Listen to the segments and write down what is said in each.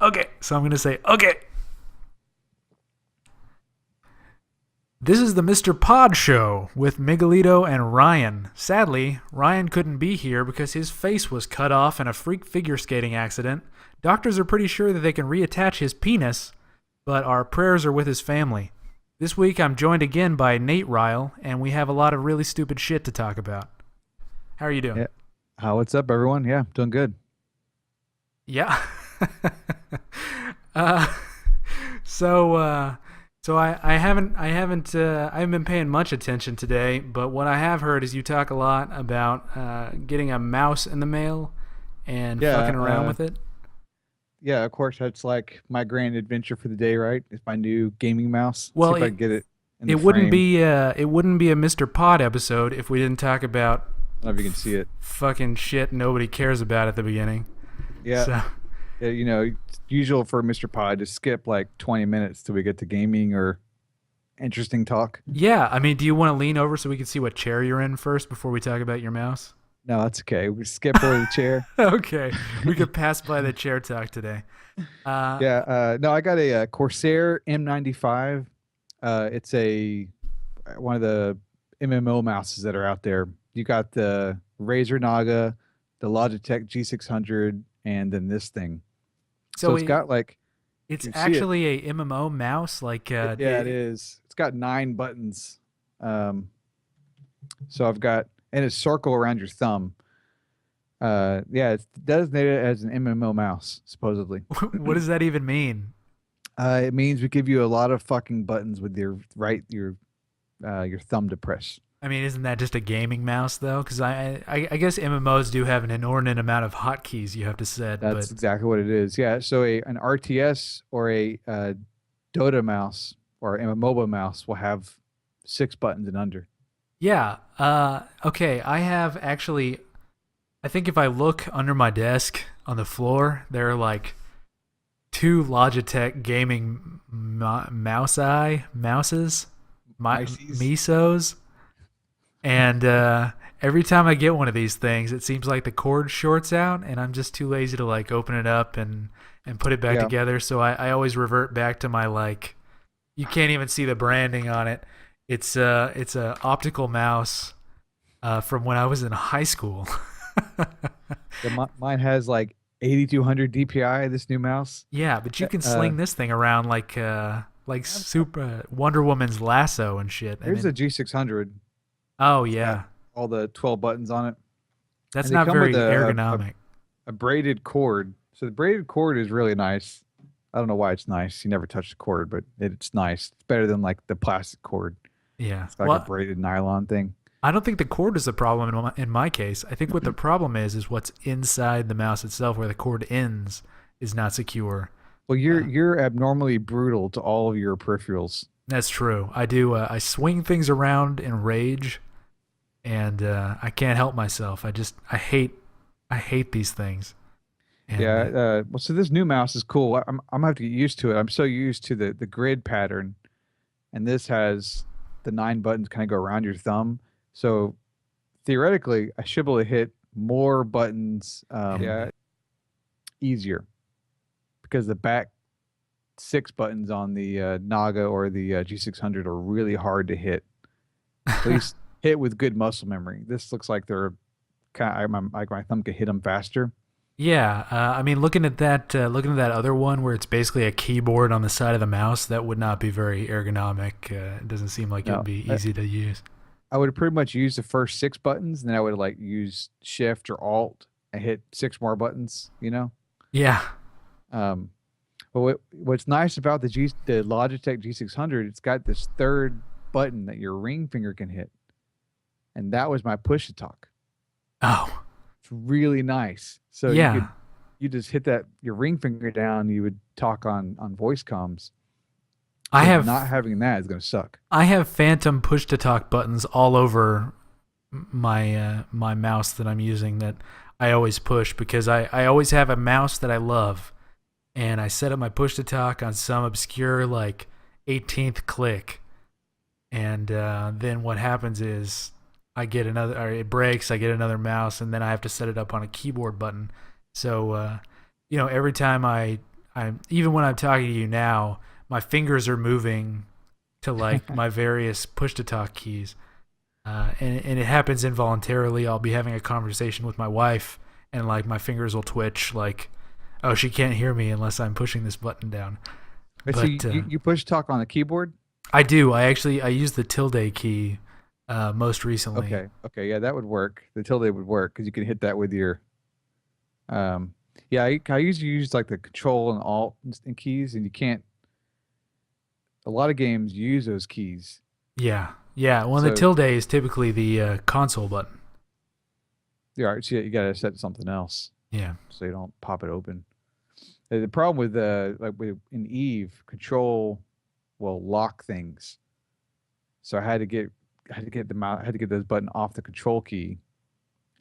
Okay, so I'm going to say, okay. This is the Mr. Pod Show with Miguelito and Ryan. Sadly, Ryan couldn't be here because his face was cut off in a freak figure skating accident. Doctors are pretty sure that they can reattach his penis, but our prayers are with his family. This week I'm joined again by Nateryl, and we have a lot of really stupid shit to talk about. How are you doing? Yeah. What's up, everyone? Yeah, doing good. Yeah. uh, so, I haven't been paying much attention today, but what I have heard is you talk a lot about getting a mouse in the mail and Yeah, fucking around with it. yeah, of course, that's like my grand adventure for the day, right? It's my new gaming mouse. See Well, if I can get it in the it wouldn't frame. be it wouldn't be a Mr. Pod episode if we didn't talk about I don't know if you can see it. fucking shit nobody cares about at the beginning. Yeah, So yeah, it's usual for Mr. Pod to skip like 20 minutes till we get to gaming or interesting talk. yeah, I mean, do you want to lean over so we can see what chair you're in first before we talk about your mouse? No, that's okay. We skip over the chair. Okay, we could pass by the chair talk today. Yeah, no, I got a, Corsair M95. It's a one of the MMO mouses that are out there. You got the Razer Naga, the Logitech G600, and then this thing. So So it's got like it's you can see it. actually a MMO mouse, like Yeah, it is. It's got 9 buttons. Um, so I've got and it's circle around your thumb. Yeah, it's designated as an MMO mouse, supposedly. what does that even mean? It means we give you a lot of fucking buttons with your thumb to press. I mean, isn't that just a gaming mouse though? Because I guess MMOs do have an inordinate amount of hotkeys you have to set, but That's exactly what it is. Yeah. So an RTS or a Dota mouse or a MOBA mouse will have 6 buttons and under. yeah. Okay, I have actually. I think if I look under my desk on the floor, there are like two Logitech gaming mouses, Ices. misos, and every time I get one of these things, it seems like the cord shorts out, and I'm just too lazy to like open it up and put it back Yeah. together. So I always revert back to my like. You can't even see the branding on it. It's a optical mouse from when I was in high school. Mine has like 8200 DPI. This new mouse. Yeah, but you can Uh, sling this thing around like super Wonder Woman's lasso and shit. I Here's a mean, G600. oh It's got yeah, all the 12 buttons on it, that's and they not come with very ergonomic. a braided cord. So the braided cord is really nice. I don't know why it's nice. You never touch the cord, but it's nice. It's better than like the plastic cord. Yeah. It's like a Well, braided nylon thing. I don't think the cord is the problem in my case. I think what the problem is what's inside the mouse itself, where the cord ends, is not secure. Well, you're Uh, you're abnormally brutal to all of your peripherals. that's true. I do. I swing things around in rage, and I can't help myself. I hate these things. Yeah. And Well, so this new mouse is cool. I'm gonna have to get used to it. I'm so used to the grid pattern, and this has the 9 buttons kind of go around your thumb. So theoretically, I should be able to hit more buttons. Yeah, easier because the back 6 buttons on the Naga or the G600 are really hard to hit. At least hit with good muscle memory. This looks like they're kind of like my thumb could hit them faster. Yeah, I mean, looking at that other one where it's basically a keyboard on the side of the mouse, that would not be very ergonomic. It doesn't seem like it would No, be easy to use. I would pretty much use the first 6 buttons, and then I would like use Shift or Alt and hit 6 more buttons. Yeah, Um, but what's nice about the Logitech G600, it's got this third button that your ring finger can hit, and that was my push to talk. oh, It's really nice. So yeah. you just hit that your ring finger down, you would talk on voice comms. I So have not having that is gonna suck. I have phantom push to talk buttons all over my mouse that I'm using that I always push because I always have a mouse that I love, and I set up my push to talk on some obscure like 18th click, and then what happens is I get another, or it breaks. I get another mouse, and then I have to set it up on a keyboard button. So every time I even when I'm talking to you now, my fingers are moving to like my various push to talk keys. And it happens involuntarily. I'll be having a conversation with my wife, and like my fingers will twitch, like, oh, she can't hear me unless I'm pushing this button down. But so you push talk on the keyboard? I do. I use the tilde key most recently. Okay, yeah, that would work. The tilde would work because you can hit that with your. Yeah, I usually use like the control and alt and keys, and you can't. A lot of games use those keys. Yeah, yeah. Well, the So tilde is typically the console button. yeah, so you gotta set something else Yeah. so you don't pop it open. The problem with in Eve, control will lock things. So I had to get them out. I had to get those button off the control key,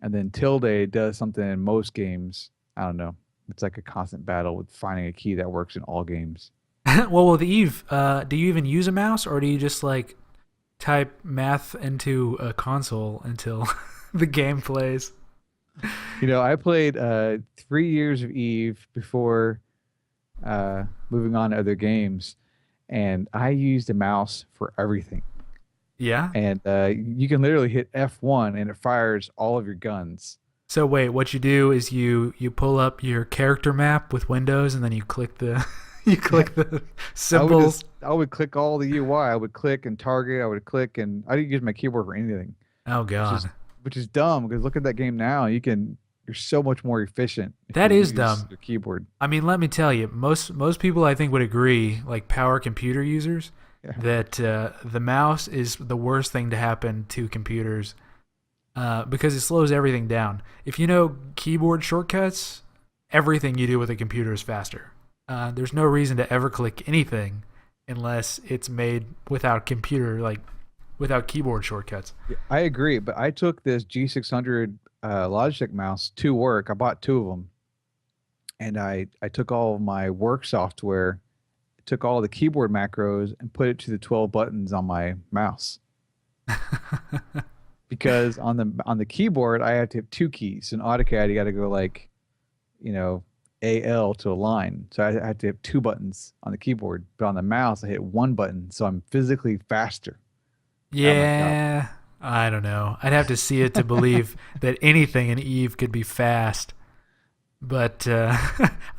and then tilde does something in most games. I don't know. It's like a constant battle with finding a key that works in all games. Well, with Eve, do you even use a mouse, or do you just like type math into a console until the game plays? I played 3 years of Eve before moving on to other games, and I used a mouse for everything. Yeah. And you can literally hit F1 and it fires all of your guns. So wait, what you do is you pull up your character map with Windows, and then you click the you click the symbols. I would click all the UI. I would click and target. I would click, and I didn't use my keyboard for anything. Oh God, which is dumb because look at that game now. You're so much more efficient. That is dumb. Your keyboard. I mean, let me tell you, most people I think would agree, like power computer users, that the mouse is the worst thing to happen to computers because it slows everything down. If you know keyboard shortcuts, everything you do with a computer is faster. There's no reason to ever click anything unless it's made without without keyboard shortcuts. Yeah, I agree, but I took this G600 Logitech mouse to work. I bought two of them, and I took all of my work software, took all the keyboard macros, and put it to the 12 buttons on my mouse. Because on the keyboard, I have to have two keys. In AutoCAD, you got to go like, AL to a line. So I had to have two buttons on the keyboard, but on the mouse, I hit one button, so I'm physically faster. Yeah, I don't know. I'd have to see it to believe that anything in Eve could be fast. But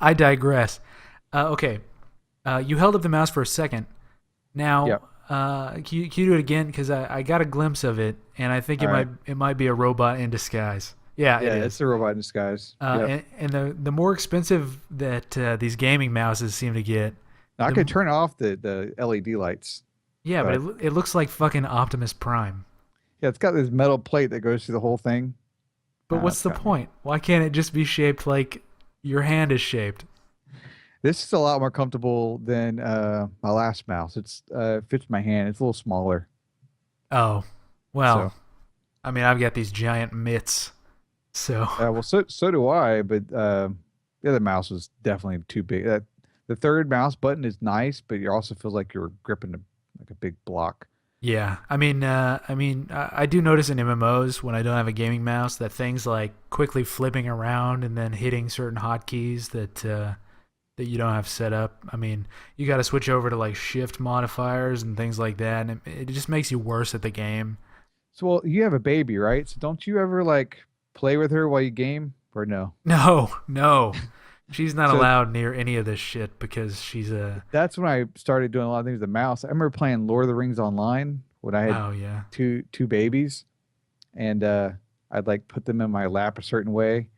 I digress. Okay, you held up the mouse for a second. Now, Yep. Can you do it again? Because I got a glimpse of it, and I think it might be a robot in disguise. Yeah, it is. It's a robot in disguise. Yep. And the more expensive that these gaming mouses seem to get. Now, I could turn off the LED lights. Yeah, but it looks like fucking Optimus Prime. Yeah, it's got this metal plate that goes through the whole thing. But what's the point? Why can't it just be shaped like your hand is shaped? This is a lot more comfortable than my last mouse. It's fits my hand. It's a little smaller. Oh, well, I mean, I've got these giant mitts, so. Well, so do I. But the other mouse was definitely too big. The third mouse button is nice, but it also feels like you're gripping like a big block. Yeah, I mean, I do notice in MMOs when I don't have a gaming mouse that things like quickly flipping around and then hitting certain hotkeys that you don't have set up. I mean, you got to switch over to like shift modifiers and things like that, and it just makes you worse at the game. So, well, you have a baby, right? So don't you ever like play with her while you game, or no? No. She's not allowed near any of this shit because she's a. That's when I started doing a lot of things with the mouse. I remember playing Lord of the Rings online when I had two babies, and I'd like put them in my lap a certain way,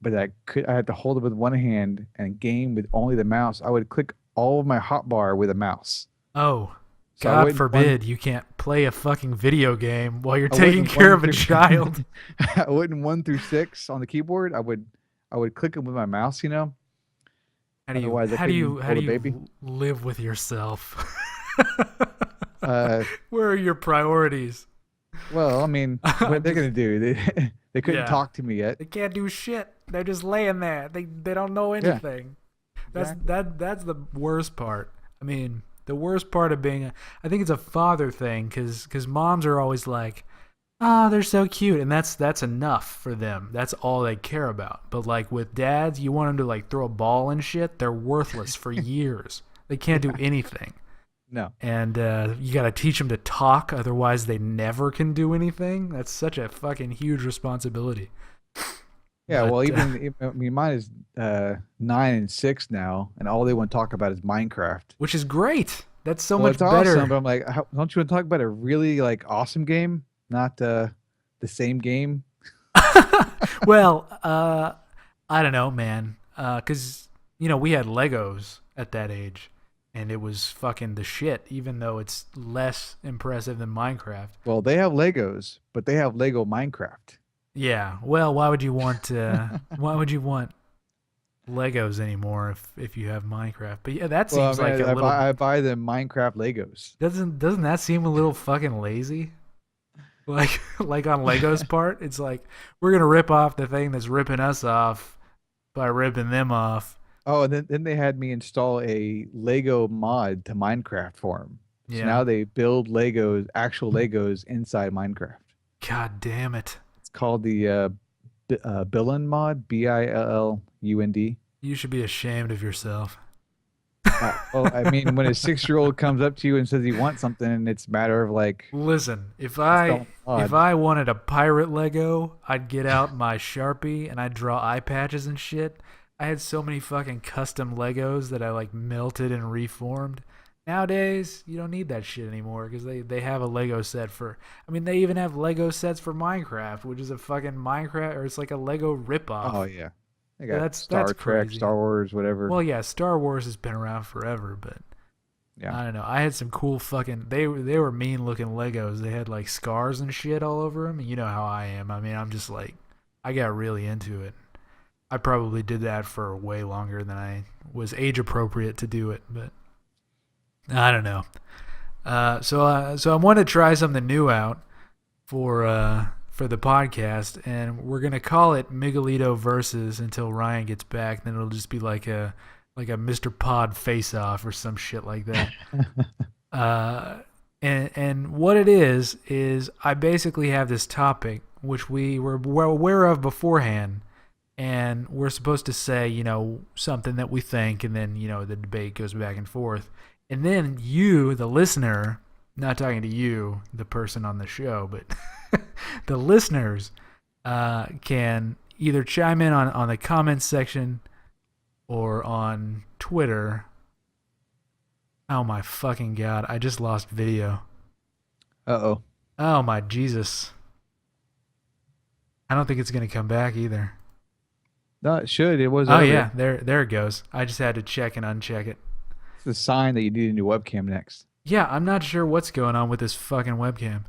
but I had to hold it with one hand and game with only the mouse. I would click all of my hotbar with a mouse. Oh, so God forbid you can't play a fucking video game while you're taking care of a child. I wouldn't 1 through 6 on the keyboard. I would click them with my mouse, How do you live with yourself? Where are your priorities? Well, I mean, what are they gonna do? They couldn't talk to me yet. They can't do shit. They're just laying there. They don't know anything. Yeah. That's the worst part. I mean, the worst part of being I think it's a father thing because moms are always like, Oh, they're so cute, and that's enough for them. That's all they care about. But like with dads, you want them to like throw a ball and shit. They're worthless for years. They can't do Yeah. anything, No. and you got to teach them to talk. Otherwise, they never can do anything. That's such a fucking huge responsibility. Yeah, But well, even I mean, mine is 9 and 6 now, and all they want to talk about is Minecraft. which is great. That's so Well, much it's awesome, better. but I'm like, don't you want to talk about a really like awesome game, not the same game? Well, I don't know, man. Cause we had Legos at that age, and it was fucking the shit. Even though it's less impressive than Minecraft. Well, they have Legos, but they have Lego Minecraft. Yeah. Well, why would you want? Why would you want Legos anymore if you have Minecraft? But yeah, that Well, seems I like mean, a little. I buy them Minecraft Legos. Doesn't that seem a little fucking lazy? Like like on Lego's part, it's like we're gonna rip off the thing that's ripping us off by ripping them off. Oh, and then they had me install a Lego mod to Minecraft for them. So Yeah. now they build Legos, actual Legos inside Minecraft. God damn it. It's called the Billund mod, Billund. You should be ashamed of yourself. Well, I mean, when a 6-year-old comes up to you and says he wants something, and it's a matter of like Listen, if installing I a if mod. I wanted a pirate Lego, I'd get out my Sharpie and I'd draw eye patches and shit. I had so many fucking custom Legos that I like melted and reformed. Nowadays, you don't need that shit anymore because they have a Lego set for. I mean, they even have Lego sets for Minecraft, which is a fucking Minecraft or it's like a Lego Oh ripoff. yeah, they Yeah, got that's Star Trek, crazy. Star Wars, whatever. Well, yeah, Star Wars has been around forever, but Yeah. I don't know. I had some cool fucking. They were mean looking Legos. They had like scars and shit all over them. And you know how I am. I mean, I'm just like, I got really into it. I probably did that for way longer than I was age appropriate to do it. But I don't know. So I want to try something new out for the podcast, and we're gonna call it Miguelito versus until Ryan gets back. Then it'll just be like a Mr. Pod face off or some shit like that. Uh, and what it is I basically have this topic which we were well aware of beforehand, and we're supposed to say something that we think, and then the debate goes back and forth, and then you, the listener, not talking to you, the person on the show, but the listeners, can either chime in on the comments section or on Twitter. Oh my fucking god, I just lost video. Uh-oh. Oh my Jesus. I don't think it's going to come back either. No, it should. It was Oh yeah, earlier. there it goes. I just had to check and uncheck it. It's the sign that you need a new webcam next. Yeah, I'm not sure what's going on with this fucking webcam.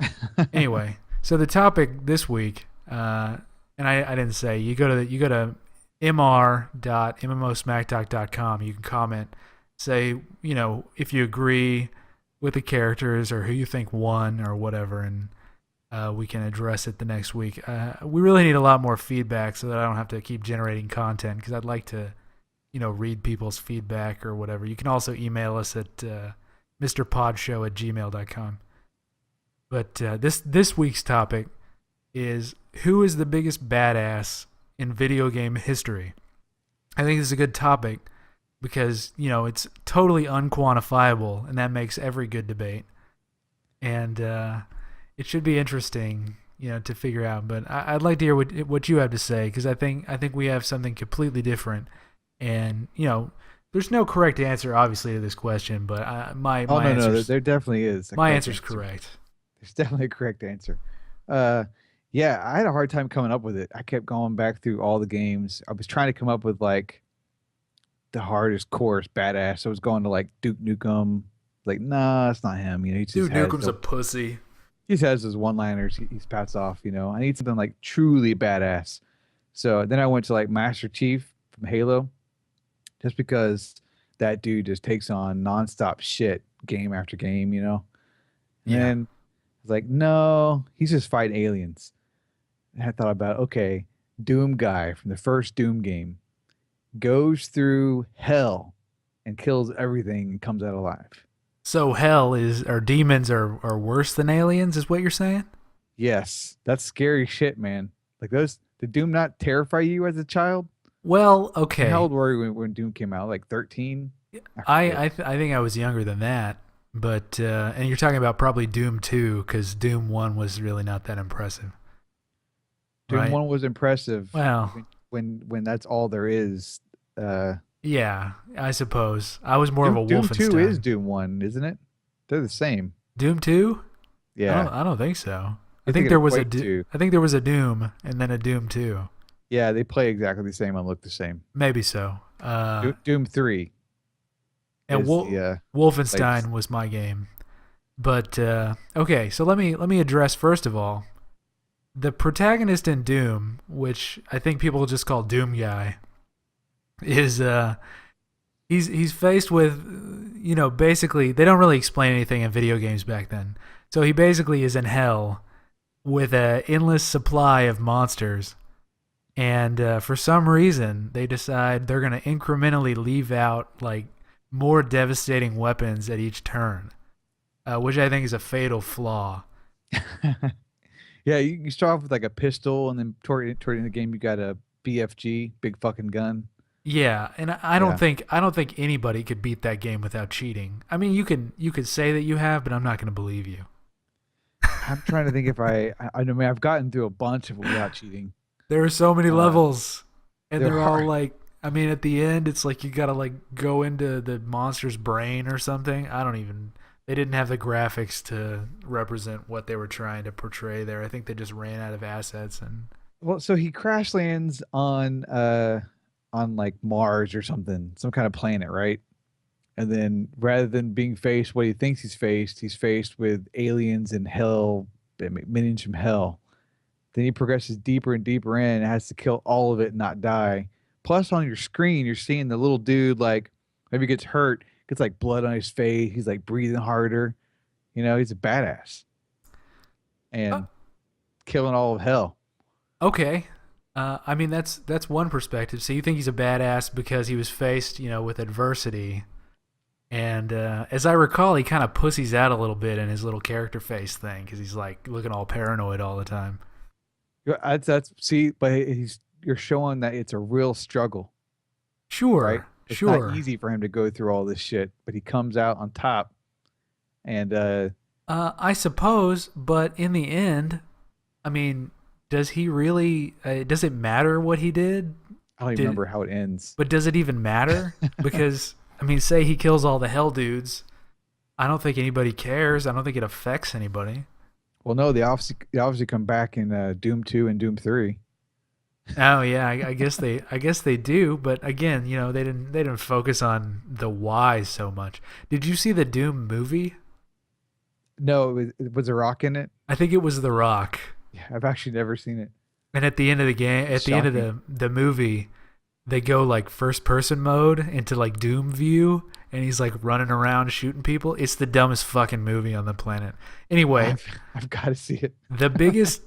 Anyway, so the topic this week, and I didn't say, you go to mr.mmosmacktalk.com. You can comment, say if you agree with the characters or who you think won or whatever, and we can address it the next week. We really need a lot more feedback so that I don't have to keep generating content because I'd like to read people's feedback or whatever. You can also email us at mrpodshow@gmail.com. But this week's topic is who is the biggest badass in video game history. I think this is a good topic because it's totally unquantifiable, and that makes every good debate. And it should be interesting, to figure out. But I'd like to hear what you have to say because I think we have something completely different. And there's no correct answer, obviously, to this question. But my Oh no, no, answer's there definitely is a my correct answer's answer. correct. There's definitely a correct answer. Uh, yeah, I had a hard time coming up with it. I kept going back through all the games. I was trying to come up with like the hardest course badass. I was going to like Duke Nukem. Like, nah, it's not him. He just Dude, has Nukem's a pussy. he just has his one-liners. He spats off. I need something like truly badass. So then I went to like Master Chief from Halo, just because that dude just takes on nonstop shit game after game. And Yeah. then I was like, no, he's just fighting aliens. And I thought about, okay, Doomguy from the first Doom game goes through hell and kills everything and comes out alive. So hell is or demons are worse than aliens, is what you're saying? Yes, that's scary shit, man. Like those, did Doom not terrify you as a child? Well, And how okay. old were you when Doom came out? Like 13? I I forget. I think I was younger than that, but and you're talking about probably Doom 2 because Doom 1 was really not that impressive, Doom right? 1 was impressive Well, when that's all there is. Uh yeah, I suppose I was more of a Doom 2 is Wolfenstein. Doom 1, isn't it? They're the same. Doom 2? Yeah. I don't think so. I You're think thinking there of was Quake 2. I think there was a Doom and then a Doom 2. Yeah, they play exactly the same and look the same. Maybe so. Doom 3 And is the latest. Wolfenstein was my game. But okay, so let me address first of all the protagonist in Doom, which I think people just call Doomguy, is he's faced with basically they don't really explain anything in video games back then. So he basically is in hell with an endless supply of monsters, and for some reason they decide they're gonna incrementally leave out like more devastating weapons at each turn, which I think is a fatal flaw. Yeah, you start off with like a pistol, and then toward the end of the game, you got a BFG, big fucking gun. Yeah, and Yeah, I don't think anybody could beat that game without cheating. I mean, you could say that you have, but I'm not going to believe you. I'm trying to think if I know, man, I've gotten through a bunch of them without cheating. There are so many Uh, levels, and there they're all are. like, I mean, at the end, it's like you got to like go into the monster's brain or something. I don't even. They didn't have the graphics to represent what they were trying to portray there. I think they just ran out of assets and. Well, so he crash lands on like Mars or something, some kind of planet, right? And then rather than being faced what he thinks he's faced with aliens in hell, minions from hell. Then he progresses deeper and deeper in and has to kill all of it and not die. Plus, on your screen, you're seeing the little dude like maybe gets hurt, gets like blood on his face. He's like breathing harder. He's a badass Uh, and killing all of hell. okay. I mean, that's one perspective. So you think he's a badass because he was faced, with adversity. And as I recall, he kind of pussies out a little bit in his little character face thing because he's like looking all paranoid all the time. That's see, but you're showing that it's a real struggle, right? Sure, It's not sure. easy for him to go through all this shit, but he comes out on top. And I suppose, but in the end, I mean, does he really? Does it matter what he did? I don't even Did remember how it ends. but does it even matter? Because I mean, say he kills all the hell dudes. I don't think anybody cares. I don't think it affects anybody. Well, no, they obviously come back in Doom 2 and Doom 3. Oh yeah, I guess they do, but again, they didn't focus on the why so much. Did you see the Doom movie? No, it was a rock in it. I think it was The Rock. Yeah, I've actually never seen it. And at the end of the game, It's at the end of shocking. the movie, they go like first person mode into like Doom view, and he's like running around shooting people. It's the dumbest fucking movie on the planet. Anyway, I've got to see it. the biggest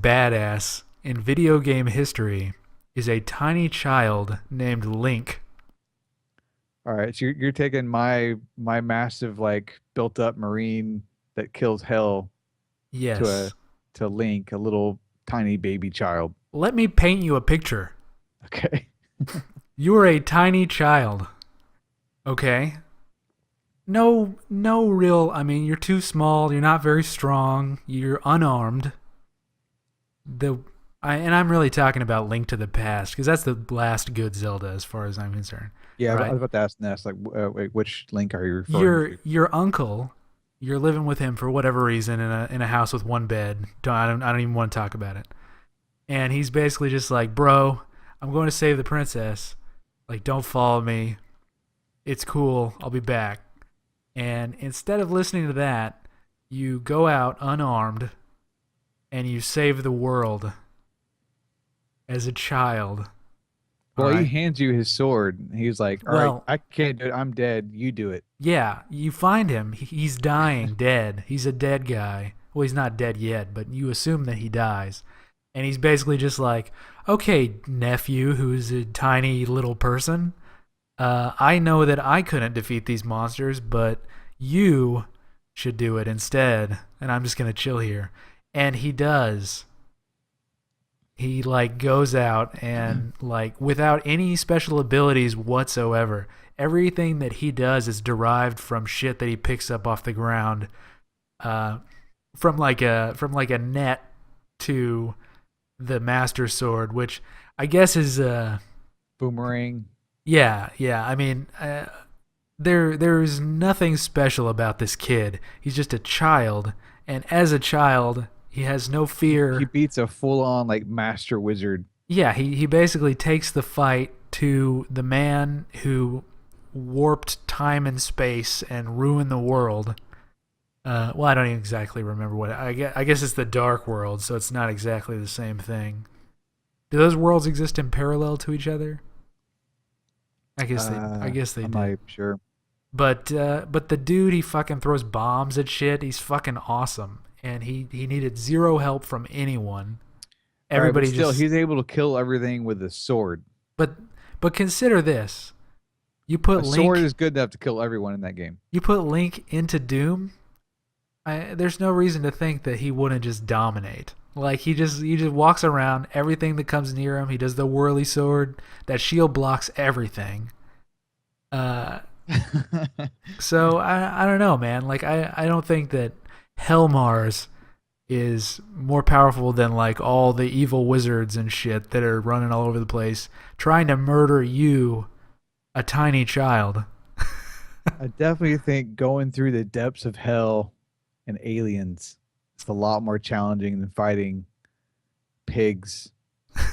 badass in video game history is a tiny child named Link. All right, so you're taking my massive like built up marine that kills hell to a Yes. to Link, a little tiny baby child. Let me paint you a picture. Okay. You are a tiny child. Okay? No real, I mean, you're too small, you're not very strong, you're unarmed. The and I'm really talking about Link to the Past because that's the last good Zelda as far as I'm concerned. Yeah, I Right? was about to ask Ness, like, wait, which Link are you referring Your to? your uncle, you're living with him for whatever reason in a house with one bed. I don't even want to talk about it. And he's basically just like, "Bro, I'm going to save the princess. Like, don't follow me. It's cool. I'll be back." And instead of listening to that, you go out unarmed and you save the world as a child. All Well, he right. hands you his sword. And he's like, "All right, Well, I can't do it. I'm dead. You do it." yeah, you find him. He's dying, dead. He's a dead guy. Well, he's not dead yet, but you assume that he dies. And he's basically just like, "Okay, nephew, who's a tiny little person, I know that I couldn't defeat these monsters, but you should do it instead, and I'm just going to chill here." And he does. He like goes out and like without any special abilities whatsoever. Everything that he does is derived from shit that he picks up off the ground, uh, from like a net to the master sword, which I guess is Boomerang. yeah. I mean, there's nothing special about this kid. He's just a child, and as a child, he has no He fear. beats a full on like master wizard. Yeah, he basically takes the fight to the man who warped time and space and ruined the world. Well, I don't even exactly remember what I guess it's the Dark World, so it's not exactly the same thing. Do those worlds exist in parallel to each other? I guess they I'm do. not sure. But the dude, he fucking throws bombs at shit. He's fucking awesome, and he needed zero help from anyone. All right, but Everybody still, just he's able to kill everything with a sword. but but consider this: you A put sword Link is good enough to kill everyone in that game. you put Link into Doom. There's no reason to think that he wouldn't just dominate. Like he just walks around everything that comes near him. He does the whirly sword. That shield blocks everything. Uh, so I don't know, man. Like I don't think that Helmars is more powerful than like all the evil wizards and shit that are running all over the place trying to murder you, a tiny child. I definitely think going through the depths of hell and aliens is a lot more challenging than fighting pigs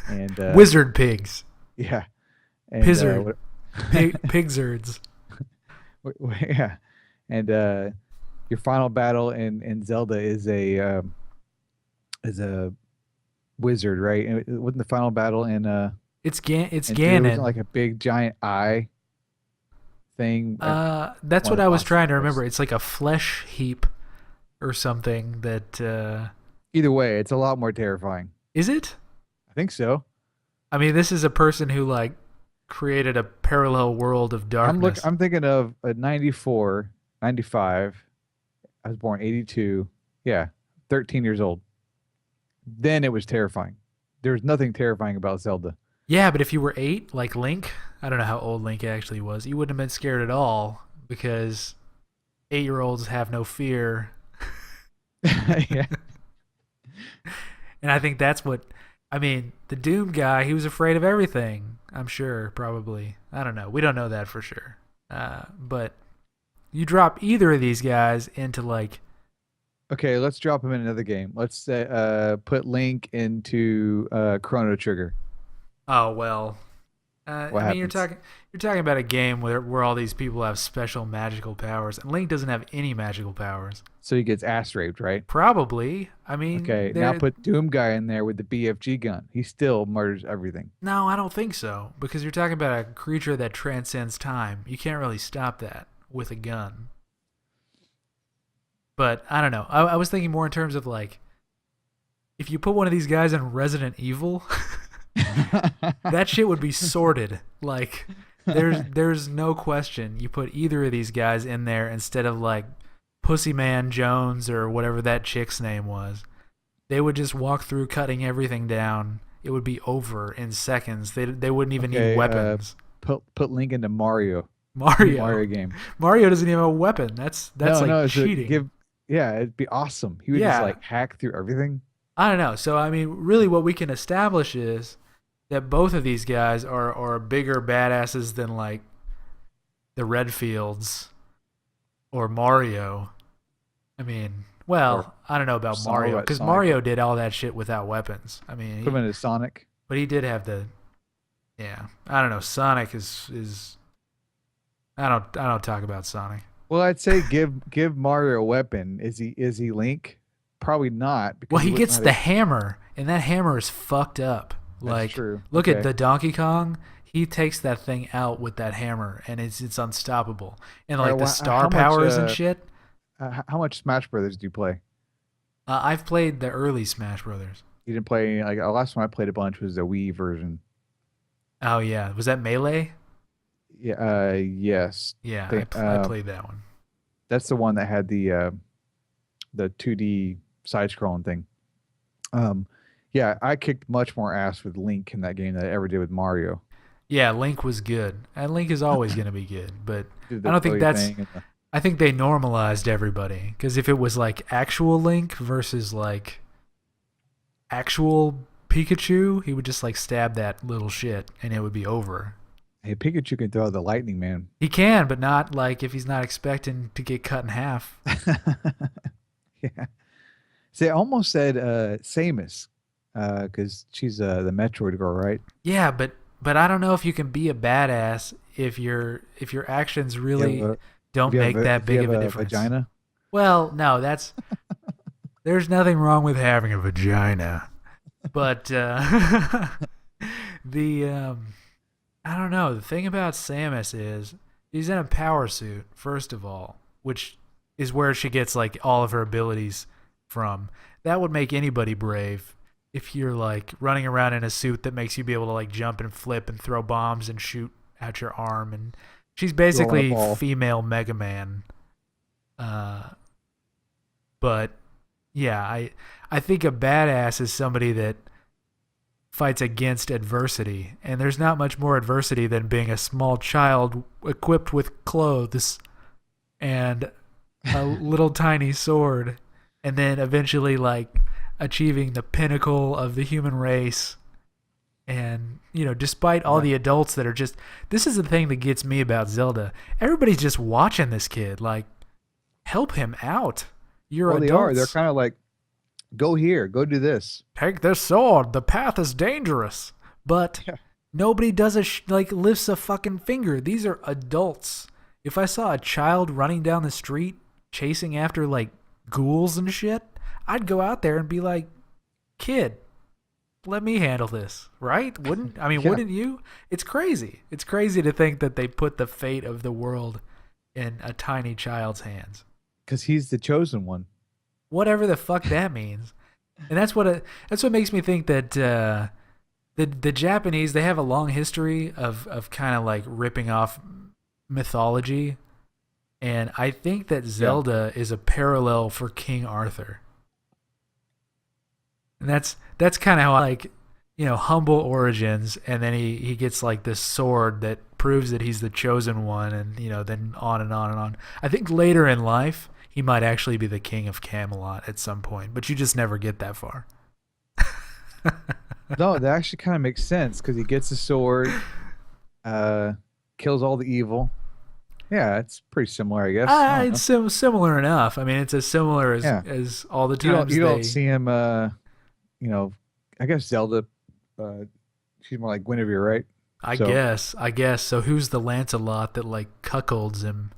and Wizard pigs, yeah, and pizzard, pigzards. yeah, and your final battle in Zelda is a wizard, right? And it wasn't the final battle It's in three, wasn't it Ganon. like a big giant eye thing at That's one of what the I was boss trying to battles? remember. It's like a flesh heap or something. That Either way, it's a lot more terrifying. is it? I think so. I mean, this is a person who like created a parallel world of darkness. I'm thinking of a 94, 95. I was born 82. Yeah, 13 years old. Then it was terrifying. There's nothing terrifying about Zelda. Yeah, but if you were 8, like Link, I don't know how old Link actually was. You wouldn't have been scared at all because 8-year-olds have no fear. Yeah. And I think that's what I mean. The Doom guy, he was afraid of everything. I'm sure, probably. I don't know. We don't know that for sure. But you drop either of these guys into like, Okay, let's drop him in another game. Let's say put Link into Chrono Trigger. oh well. What I mean, happens? you're talking about a game where all these people have special magical powers, and Link doesn't have any magical powers. So he gets ass raped, right? Probably. I mean, Okay, now there. put Doomguy in there with the BFG gun. He still murders everything. No, I don't think so. Because you're talking about a creature that transcends time. You can't really stop that with a gun. But I don't know. I was thinking more in terms of like, if you put one of these guys in Resident Evil, that shit would be sorted. Like, there's no question. You put either of these guys in there instead of like Pussyman Jones or whatever that chick's name was. They would just walk through cutting everything down. It would be over in seconds. They wouldn't even need Okay, weapons. put Link into Mario. New Mario Mario game. Mario doesn't even have a weapon. That's No, like no, so cheating. yeah, it'd be awesome. He would just Yeah, like hack through everything. I don't know. So I mean, really, what we can establish is that both of these guys are bigger badasses than like the Redfields or Mario. I mean, Or well, I don't know about Mario About because Sonic. Mario did all that shit without weapons. I mean, Put him into Sonic. but he did have the yeah. I don't know. Sonic is I don't talk about Sonic. Well, I'd say give Mario a weapon. Is he Link? Probably not Well, because he he wouldn't gets know the how to. hammer, and that hammer is fucked up. That's Like, true. look at Okay. the Donkey Kong. He takes that thing out with that hammer, and it's unstoppable. And All right. like the Well, star powers and shit. how much Smash Brothers do you play? I've played the early Smash Brothers. You didn't play like the last one I played a bunch was the Wii version. Oh yeah, was that Melee? Yeah. Yes. Yeah, They, I played that one. that's the one that had the 2D side scrolling thing. Um, yeah, I kicked much more ass with Link in that game than I ever did with Mario. Yeah, Link was good, and Link is always going to be good. But Did I the don't think Billy that's. thing and the I think they normalized everybody because if it was like actual Link versus like actual Pikachu, he would just like stab that little shit and it would be over. hey Pikachu can throw the lightning, man. He can, but not like if he's not expecting to get cut in half. Yeah. See, I almost said Samus, because she's the Metroid girl, right? Yeah, but I don't know if you can be a badass if your actions You have really a don't make that if you big have of a a difference. vagina. Well, no, that's there's nothing wrong with having a vagina, but the I don't know. The thing about Samus is she's in a power suit, first of all, which is where she gets like all of her abilities from. That would make anybody brave if you're like running around in a suit that makes you be able to like jump and flip and throw bombs and shoot at your arm. And she's Rolling a basically ball. female Mega Man. Uh, but yeah, I think a badass is somebody that fights against adversity. And there's not much more adversity than being a small child equipped with clothes and a little tiny sword, and then eventually, like, achieving the pinnacle of the human race. And, despite all Yeah. the adults that are just. This is the thing that gets me about Zelda. Everybody's just watching this kid. Like, help him out. You're Well, they are. They're adults. kind of like, go here, go do this. Take this sword. The path is dangerous. But Yeah. nobody does like lifts a fucking finger. These are adults. If I saw a child running down the street chasing after like ghouls and shit, I'd go out there and be like, "Kid, let me handle this." Right? Yeah. Wouldn't you? It's crazy. It's crazy to think that they put the fate of the world in a tiny child's hands. Because he's the chosen one. Whatever the fuck that means. And that's what makes me think that the Japanese, they have a long history of kind of like ripping off mythology, and I think that Yeah. Zelda is a parallel for King Arthur, and that's kind of how like humble origins, and then he gets like this sword that proves that he's the chosen one, and then on and on and on. I think later in life he might actually be the king of Camelot at some point, but you just never get that far. No, that actually kind of makes sense because he gets the sword, uh, kills all the evil. Yeah, it's pretty similar, I guess. I don't It's know. Similar enough. I mean, it's as similar Yeah. as all the You times don't they. see him you know, I guess Zelda uh she's more like Guinevere, right? So I guess. So who's the Lancelot that like cuckolds him?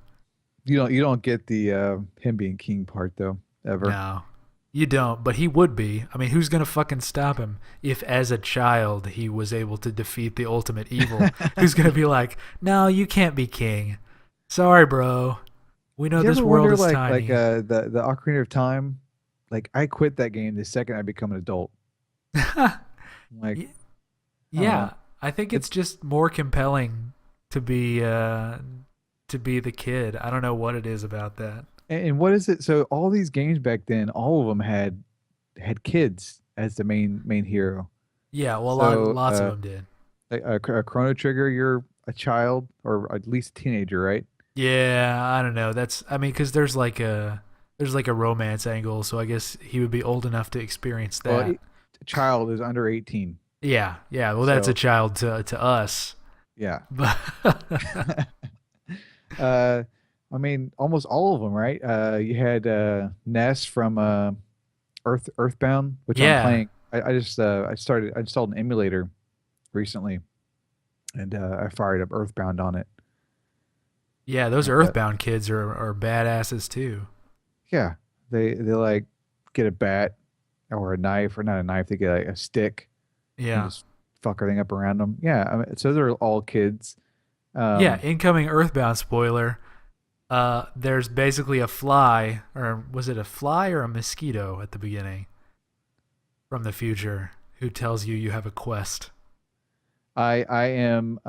you don't get the him being king part though, ever. No, you don't. But he would be. I mean, who's gonna fucking stop him if, as a child, he was able to defeat the ultimate evil? Who's gonna be like, no, you can't be king. Sorry, bro. We know Did you this ever world wonder is tiny. the Ocarina of Time? Like I quit that game the second I become an adult. Like, I don't know. Yeah, I think it's It's just more compelling to be the kid. I don't know what it is about that. and what is it? So all these games back then, all of them had kids as the main hero. Yeah, well, So lots of them did. a Chrono Trigger, you're a child or at least a teenager, right? Yeah, I don't know. I mean, because there's like a romance angle, so I guess he would be old enough to experience Well, that. a child is under 18. Yeah, yeah. Well, that's a So child to us, yeah. but uh, I mean, almost all of them, right? You had Ness from Earthbound, which I'm yeah, playing. I installed an emulator recently, and I fired up Earthbound on it. yeah. Those And Earthbound kids are badasses too. yeah, they like get a bat or a knife, or not a knife. They get like a stick and Yeah, just fuck everything up around them. Yeah, I mean, so they're all kids. yeah. Um, Incoming Earthbound spoiler. There's basically a fly, or was it a fly or a mosquito at the beginning from the future who tells you have a quest. I am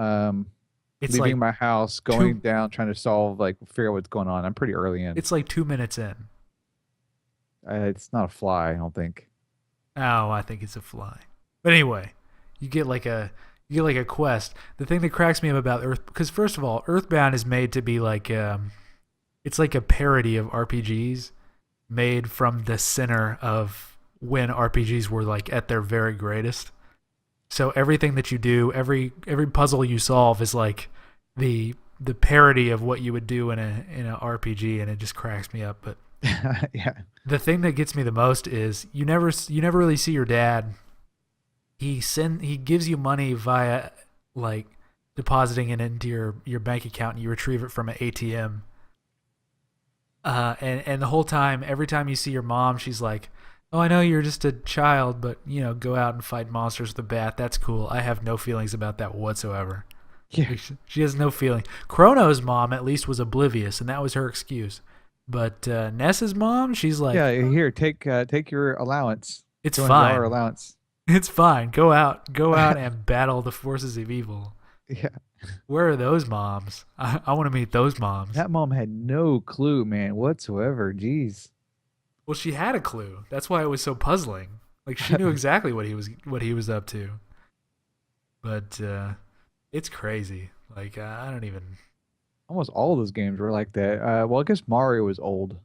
It's like leaving my house, going two. down, trying to solve like figure out what's going on. I'm pretty early in. It's like 2 minutes in. It's not a fly, I don't think. Oh, I think it's a fly. But anyway, you get like a you get like a quest. The thing that cracks me up about Earth, because first of all, Earthbound is made to be like it's like a parody of RPGs made from the center of when RPGs were like at their very greatest. So everything that you do, every puzzle you solve is like the parody of what you would do in a RPG, and it just cracks me up. But Yeah. the thing that gets me the most is you never really see your dad. He gives you money via like depositing it into your bank account, and you retrieve it from an ATM. And the whole time, every time you see your mom, she's like, "Oh, I know you're just a child, but go out and fight monsters with a bat. That's cool. I have no feelings about that whatsoever." Yeah. Like, she has no feeling. Chrono's mom at least was oblivious, and that was her excuse. But Ness's mom, she's like, Yeah. Here, take your allowance. "It's $200 fine. allowance. It's fine. Go out and battle the forces of evil." Yeah. Where are those moms? I want to meet those moms. That mom had no clue, man, whatsoever. Jeez. Well, she had a clue. That's why it was so puzzling. Like she knew exactly what he was up to. But it's crazy. Like I don't even. Almost all of those games were like that. Well, I guess Mario was old.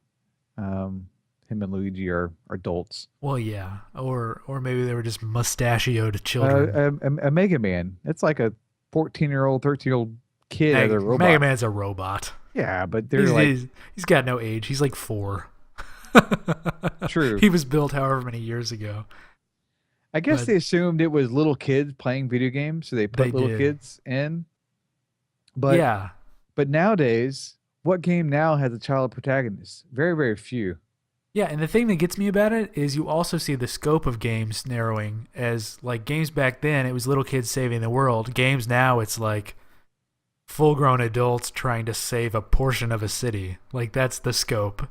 Him and Luigi are adults. Well, yeah, or maybe they were just mustachioed children. A Mega Man. It's like a 14-year-old, 13-year-old kid as a robot. Mega Man's a robot. Yeah, but they're like he's got no age. He's like 4. true. He was built however many years ago. I guess But they assumed it was little kids playing video games, so they put they little did. kids in. But Yeah. but nowadays, what game now has a child protagonist? Very, very few. Yeah, and the thing that gets me about it is you also see the scope of games narrowing. As like games back then, it was little kids saving the world. Games now, it's like full-grown adults trying to save a portion of a city. Like that's the scope.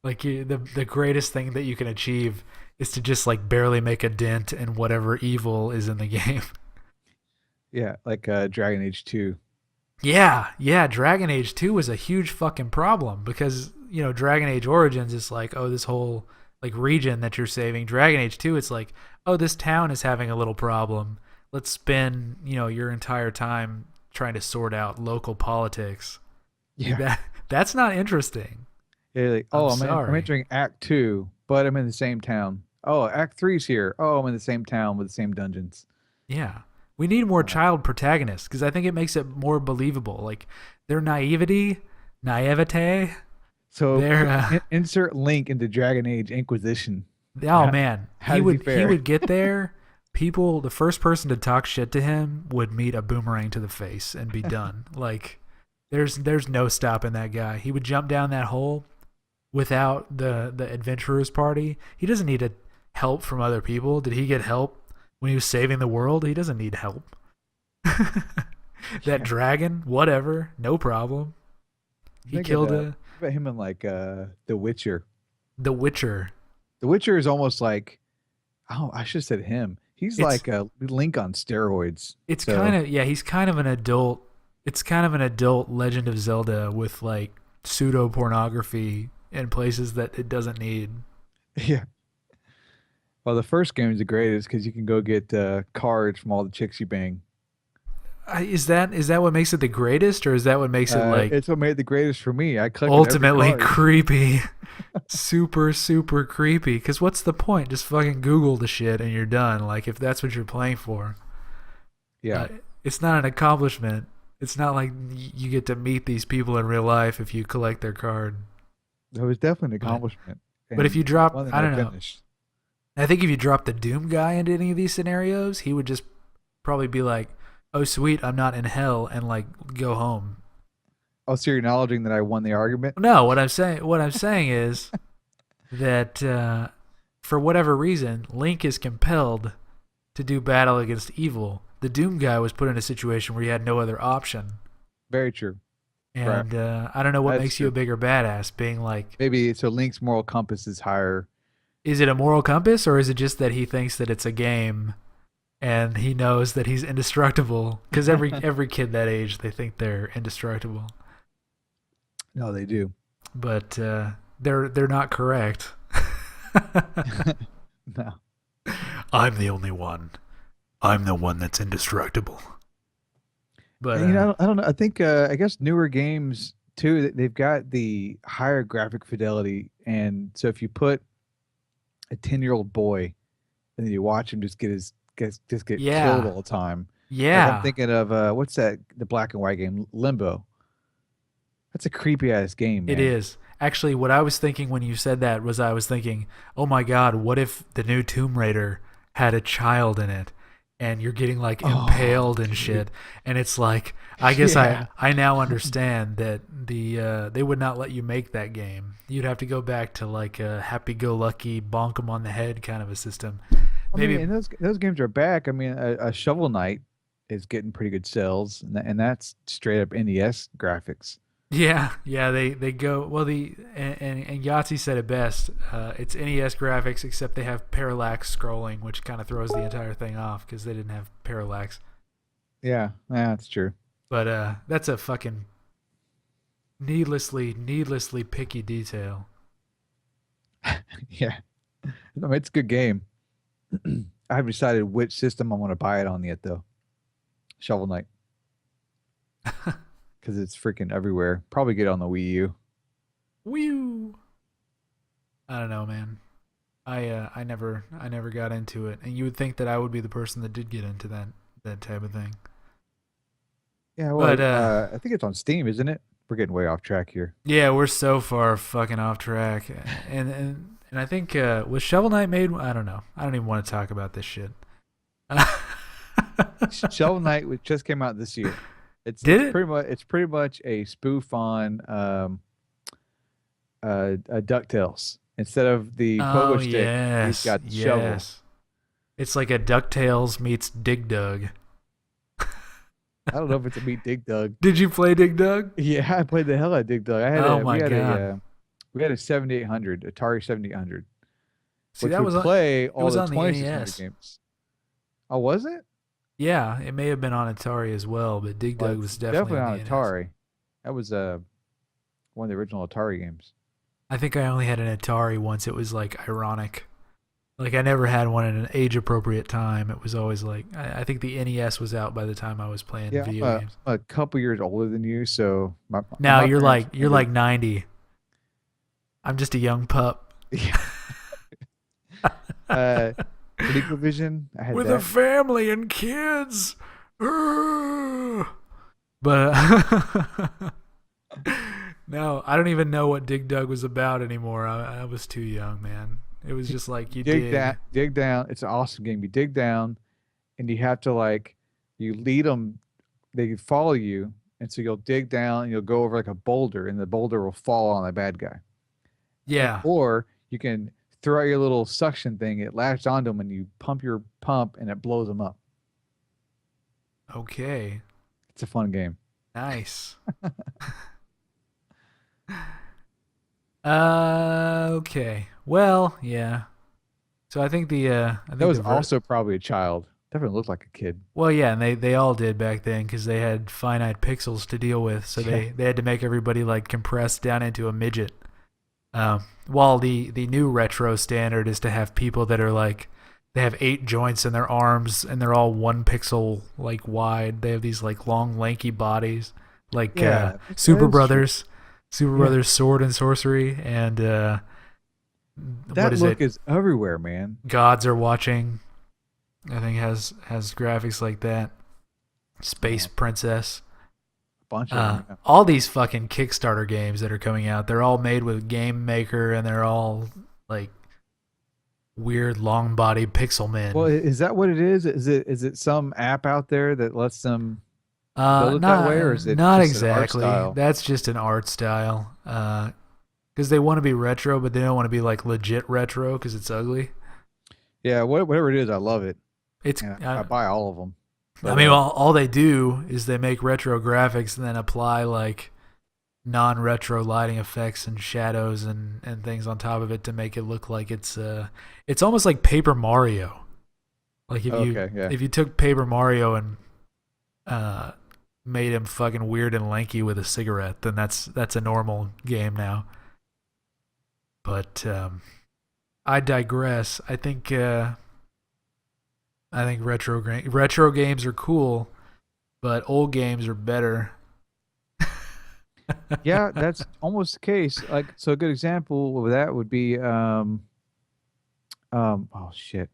Like the greatest thing that you can achieve is to just like barely make a dent in whatever evil is in the game. Yeah, like Dragon Age 2. Yeah, Dragon Age 2 was a huge fucking problem because, Dragon Age Origins is like, oh, this whole like region that you're saving. Dragon Age 2, it's like, oh, this town is having a little problem. Let's spend, your entire time trying to sort out local politics. Yeah. That's not interesting. Yeah, like, I'm I'm sorry. entering Act 2, but I'm in the same town. Oh, Act 3's here. Oh, I'm in the same town with the same dungeons. Yeah. We need more Uh, child protagonists because I think it makes it more believable. Like their naivete, So their insert link into Dragon Age Inquisition. oh man, How he does he would fare? get there. People, the first person to talk shit to him would meet a boomerang to the face and be done. Like there's no stopping that guy. He would jump down that hole without the adventurers party. He doesn't need help from other people. Did he get help when he was saving the world? He doesn't need help. Yeah. That dragon, whatever, no problem. He Think killed about him in like The Witcher. the Witcher. The Witcher is almost like, oh, I should have said him. He's It's like a Link on steroids. it's So kind of he's kind of an adult. It's kind of an adult Legend of Zelda with like pseudo pornography in places that it doesn't need. yeah. Well, the first game is the greatest because you can go get cards from all the chicks you bang. Is that what makes it the greatest, or is that what makes it like It's what made it the greatest for me. I collected every ultimately card. creepy? Super super creepy. Because what's the point? Just fucking Google the shit and you're done. Like if that's what you're playing for. Yeah. It's not an accomplishment. It's not like you get to meet these people in real life if you collect their card. It was definitely an But accomplishment. but if And you drop, one that I don't know. finished. I think if you drop the Doomguy into any of these scenarios, he would just probably be like, "Oh sweet, I'm not in hell," and like go home. Oh, so you're acknowledging that I won the argument? No, what I'm saying is that for whatever reason, Link is compelled to do battle against evil. The Doomguy was put in a situation where he had no other option. Very true. And I don't know what That's makes you true. a bigger badass. Being like, Maybe so Link's moral compass is higher. is it a moral compass, or is it just that he thinks that it's a game and he knows that he's indestructible? Because every kid that age, they think they're indestructible, No, they do. but they're not correct. No. I'm the only one. I'm the one that's indestructible. But And, I don't know. I think I guess newer games too. They've got the higher graphic fidelity, and so if you put a 10-year-old boy and then you watch him just get killed yeah, all the time. Like I'm yeah, thinking of what's that? The black and white game Limbo. That's a creepy ass game, it man. is. Actually, what I was thinking when you said that was I was thinking, oh my god, what if the new Tomb Raider had a child in it? And you're getting like Oh, impaled and dude. shit, and it's like I guess Yeah. I now understand that they would not let you make that game. You'd have to go back to like a happy-go-lucky bonk 'em on the head kind of a system. I mean, Maybe. and those games are back. I mean, a Shovel Knight is getting pretty good sales, and that's straight up NES graphics. Yeah, yeah, they go well. And Yahtzee said it best. It's NES graphics, except they have parallax scrolling, which kind of throws the entire thing off because they didn't have parallax. Yeah, that's true. But that's a fucking needlessly picky detail. Yeah, I mean, it's a good game. I haven't decided which system I want to buy it on yet, though. Shovel Knight, because it's freaking everywhere. Probably get it on the Wii U. Whew. I don't know, man. I never got into it, and you would think that I would be the person that did get into that type of thing. Yeah, well, But I think it's on Steam, isn't it? We're getting way off track here. yeah, we're so far fucking off track, and I think was Shovel Knight made? I don't know. I don't even want to talk about this shit. Shovel Knight, which just came out this year. Did it? It's pretty much a spoof on DuckTales. Instead of the Oh pogo stick, he's yes, got the shovel. yes. It's like a Ducktales meets Dig Dug. I don't know if it's a Meet Dig Dug. Did you play Dig Dug? Yeah, I played the hell out of Dig Dug. Oh my god. We had a 7800 Atari 7800, See, which that would was on. play It all was the on the 2600 NES. games. Oh, was it? Yeah, it may have been on Atari as well, but Dig Well, Dug it's was definitely definitely on on the NES. Atari. That was one of the original Atari games. I think I only had an Atari once. It was like ironic. Like I never had one at an age appropriate time. It was always like I think the NES was out by the time I was playing Yeah, video games. I'm a couple years older than you, so Now my parents you're remember. like 90. I'm just a young pup. uh, ColecoVision, I had With a that. family and kids. But no, I don't even know what Dig Dug was about anymore. I was too young, man. It was just like you dig. Dig down. It's an awesome game. You dig down, and you have to like, you lead them. They follow you, and so you'll dig down, and you'll go over like a boulder, and the boulder will fall on the bad guy. Yeah. Or you can throw out your little suction thing. It latches onto them, and you pump your pump, and it blows them up. Okay. It's a fun game. Nice. Okay. Well, yeah. So I think I That think was also probably a child. Definitely looked like a kid. well, yeah, and they all did back then because they had finite pixels to deal with, so Yeah. they had to make everybody like compressed down into a midget. While the new retro standard is to have people that are like they have 8 joints in their arms and they're all 1 pixel like wide. They have these like long lanky bodies, like Yeah, Super that is true. Brothers, Super Yeah. Brothers Sword and Sorcery, and what That is look it? is everywhere, man. Gods Are Watching. I think has graphics like that. Space A Princess. bunch of them. Yeah. All these fucking Kickstarter games that are coming out, they're all made with Game Maker and they're all like weird long body pixel Well, men. is that what it is? Is it some app out there that lets them build it that way, or is it Not just an art exactly. style? That's just an art style. Because they want to be retro, but they don't want to be like legit retro because it's ugly. Yeah, whatever it is, I love it. It's. Yeah, I buy all of them. I But mean, all they do is they make retro graphics and then apply like non-retro lighting effects and shadows and things on top of it to make it look like it's almost like Paper Mario. Like okay, yeah. if you took Paper Mario and made him fucking weird and lanky with a cigarette, then that's a normal game now. But I digress. I think I think retro games are cool, but old games are better. Yeah, that's almost the case. Like, so a good example of that would be, oh shit,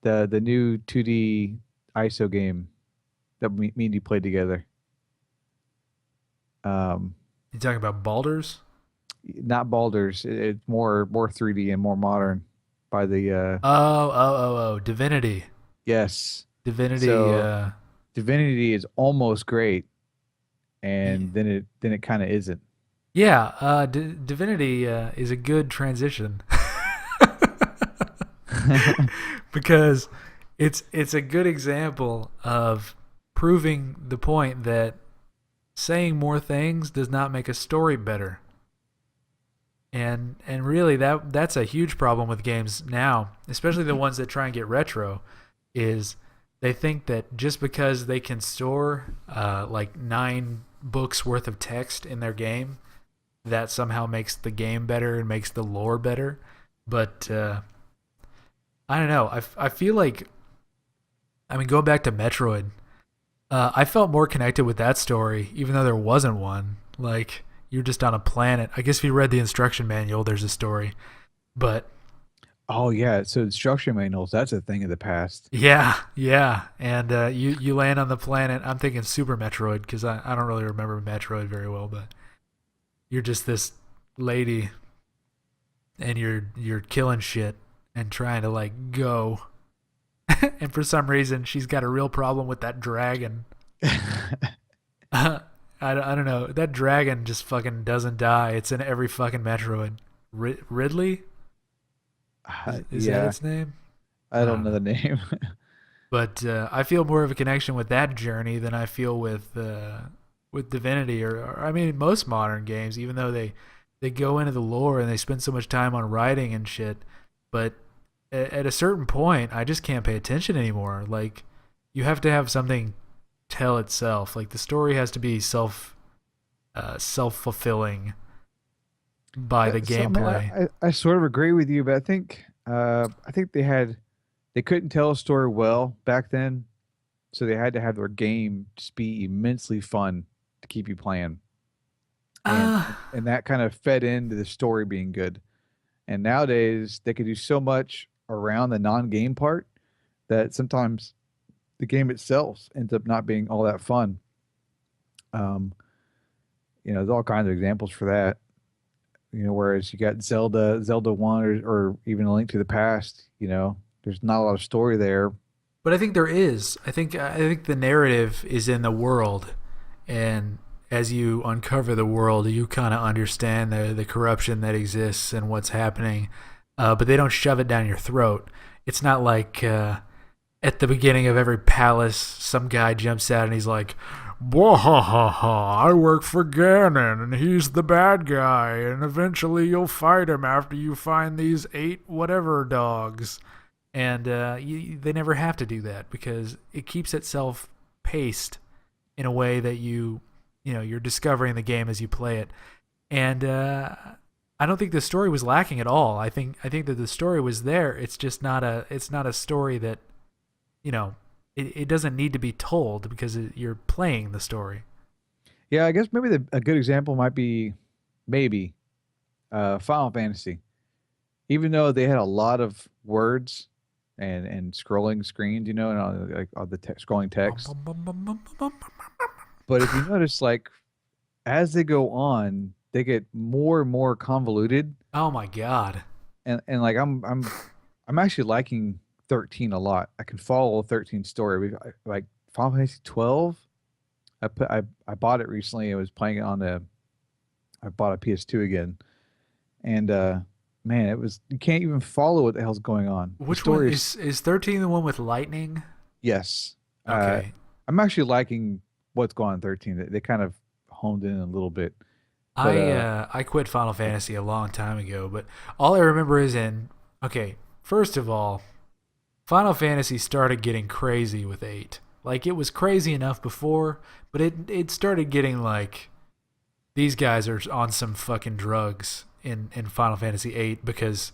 the new 2D ISO game that me and you played together. Um, You talking about Baldur's? Not Baldur's. It's more 3D and more modern. By the Oh, Divinity. yes. Divinity. So Divinity is almost great, and then it kind of isn't. Yeah. Divinity is a good transition because it's a good example of proving the point that saying more things does not make a story better. And really that's a huge problem with games now, especially the ones that try and get retro, is they think that just because they can store like 9 books worth of text in their game, that somehow makes the game better and makes the lore better. But I don't know. I feel like, I mean, going back to Metroid, I felt more connected with that story, even though there wasn't one. Like, you're just on a planet. I guess if you read the instruction manual, there's a story. But Oh yeah, so instruction manuals, that's a thing of the past. yeah, yeah. And you land on the planet. I'm thinking Super Metroid because I don't really remember Metroid very well, but you're just this lady and you're killing shit and trying to like go. And for some reason, she's got a real problem with that dragon. I don't know. That dragon just fucking doesn't die. It's in every fucking Metroid. Ridley? Is that Yeah, its name? I I don't don't know know. the name. But I feel more of a connection with that journey than I feel with Divinity or I mean most modern games, even though they go into the lore and they spend so much time on writing and shit. But at a certain point, I just can't pay attention anymore. Like you have to have something tell itself. Like the story has to be self fulfilling by the So I mean, gameplay. I sort of agree with you, but I think they couldn't tell a story well back then, so they had to have their game just be immensely fun to keep you playing, and Uh, and that kind of fed into the story being good. And nowadays they could do so much around the non-game part that sometimes the game itself ends up not being all that fun. Um, there's all kinds of examples for that. Whereas you got Zelda 1, or even A Link to the Past, there's not a lot of story there. but I think there is. I think the narrative is in the world, and as you uncover the world, you kind of understand the corruption that exists and what's happening. But they don't shove it down your throat. It's not like at the beginning of every palace, some guy jumps out and he's like, "Wahahaha! I work for Ganon, and he's the bad guy, and eventually you'll fight him after you find these 8 whatever dogs." And they never have to do that because it keeps itself paced in a way that you're discovering the game as you play it. And I don't think the story was lacking at all. I think that the story was there. It's not a story that it doesn't need to be told because you're playing the story. Yeah, I guess maybe a good example might be maybe Final Fantasy. Even though they had a lot of words and scrolling screens, and all the scrolling text. But if you notice, like as they go on, they get more and more convoluted, Oh my god. and like I'm actually liking 13 a lot. I can follow 13 story. Like Final Fantasy 12. I bought it recently. I was playing it I bought a PS2 again, and man, it was you can't even follow what the hell's going on. The Which one story is is 13 the one with lightning? yes. Okay. I'm actually liking what's going on in 13. They kind of honed in a little bit, but I quit Final Fantasy a long time ago, but all I remember is okay, first of all, Final Fantasy started getting crazy with 8. Like it was crazy enough before, but it started getting like these guys are on some fucking drugs in Final Fantasy 8 because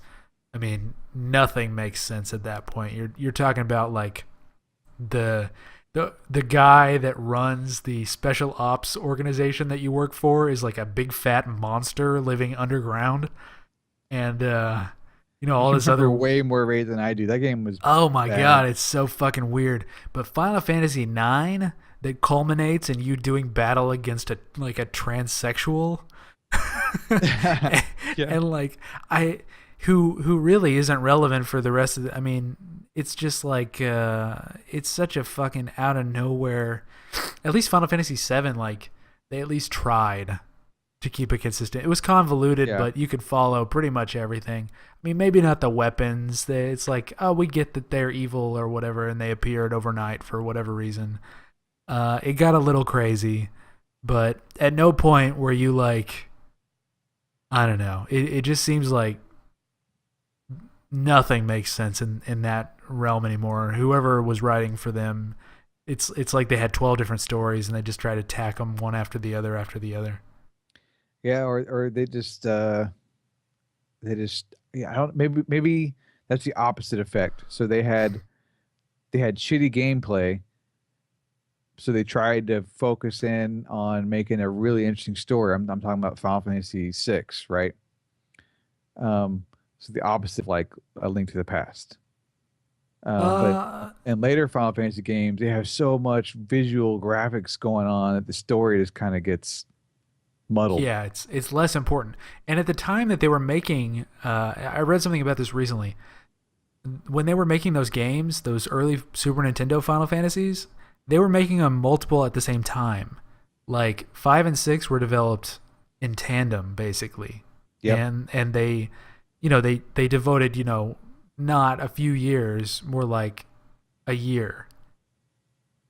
I mean, nothing makes sense at that point. You're talking about like the the guy that runs the special ops organization that you work for is like a big fat monster living underground, and all You this remember other. way more Raid than I do. That game was Oh my bad. god, it's so fucking weird. But Final Fantasy IX that culminates in you doing battle against a transsexual, Yeah. and like I who really isn't relevant for the rest of the. I mean, it's just like it's such a fucking out of nowhere. At least Final Fantasy VII, like they at least tried to keep it consistent. It was convoluted, Yeah. but you could follow pretty much everything. I mean, maybe not the weapons. It's like, oh, we get that they're evil or whatever, and they appeared overnight for whatever reason. It got a little crazy, but at no point were you like, I don't know. It just seems like nothing makes sense in that realm anymore. Whoever was writing for them, it's like they had 12 different stories and they just try to tack them one after the other after the other. Yeah, or they just yeah, I don't maybe that's the opposite effect. So they had shitty gameplay, so they tried to focus in on making a really interesting story. I'm talking about Final Fantasy VI, right? Um, so the opposite of like A Link to the Past. But Uh, in later Final Fantasy games, they have so much visual graphics going on that the story just kind of gets muddled. Yeah, it's less important. And at the time that they were making, I read something about this recently. When they were making those games, those early Super Nintendo Final Fantasies, they were making them multiple at the same time. Like 5 and 6 were developed in tandem, basically, Yep. and they devoted not a few years, more like a year.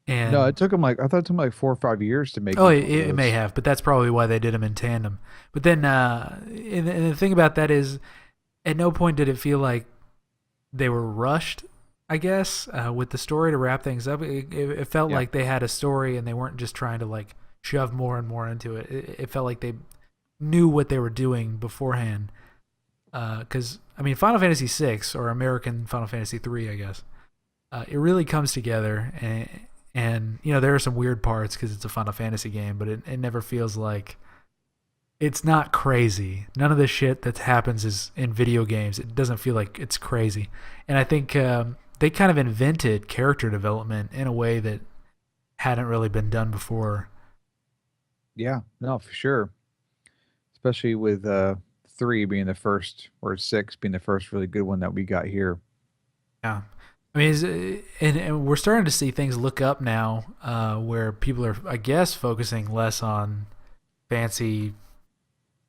No, And it took them like I thought it took them like 4 or 5 years to make oh, each one of it may those. have, but that's probably why they did them in tandem. But then, and the thing about that is, at no point did it feel like they were rushed. I guess with the story to wrap things up, it felt Yeah. like they had a story and they weren't just trying to like shove more and more into it. It felt like they knew what they were doing beforehand. Because I mean, Final Fantasy VI or American Final Fantasy III, I guess, it really comes together, and there are some weird parts because it's a Final Fantasy game, but it never feels like it's not crazy. None of the shit that happens is in video games. It doesn't feel like it's crazy, and I think they kind of invented character development in a way that hadn't really been done before. Yeah. No, for sure. Especially with three being the first or six being the first really good one that we got here. Yeah. I mean, and we're starting to see things look up now, where people are, I guess, focusing less on fancy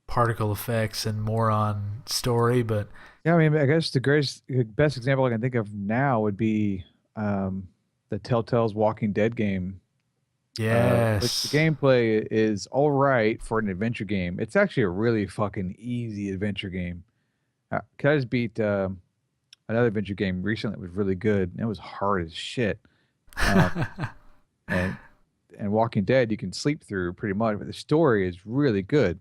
particle effects and more on story. But Yeah, I mean, I guess the best example I can think of now would be um, the Telltale's Walking Dead game, which the yes, gameplay is all right for an adventure game. It's actually a really fucking easy adventure game. 'Cause I just beat another adventure game recently that was really good, and it was hard as shit. Um, and and Walking Dead you can sleep through pretty much, but the story is really good.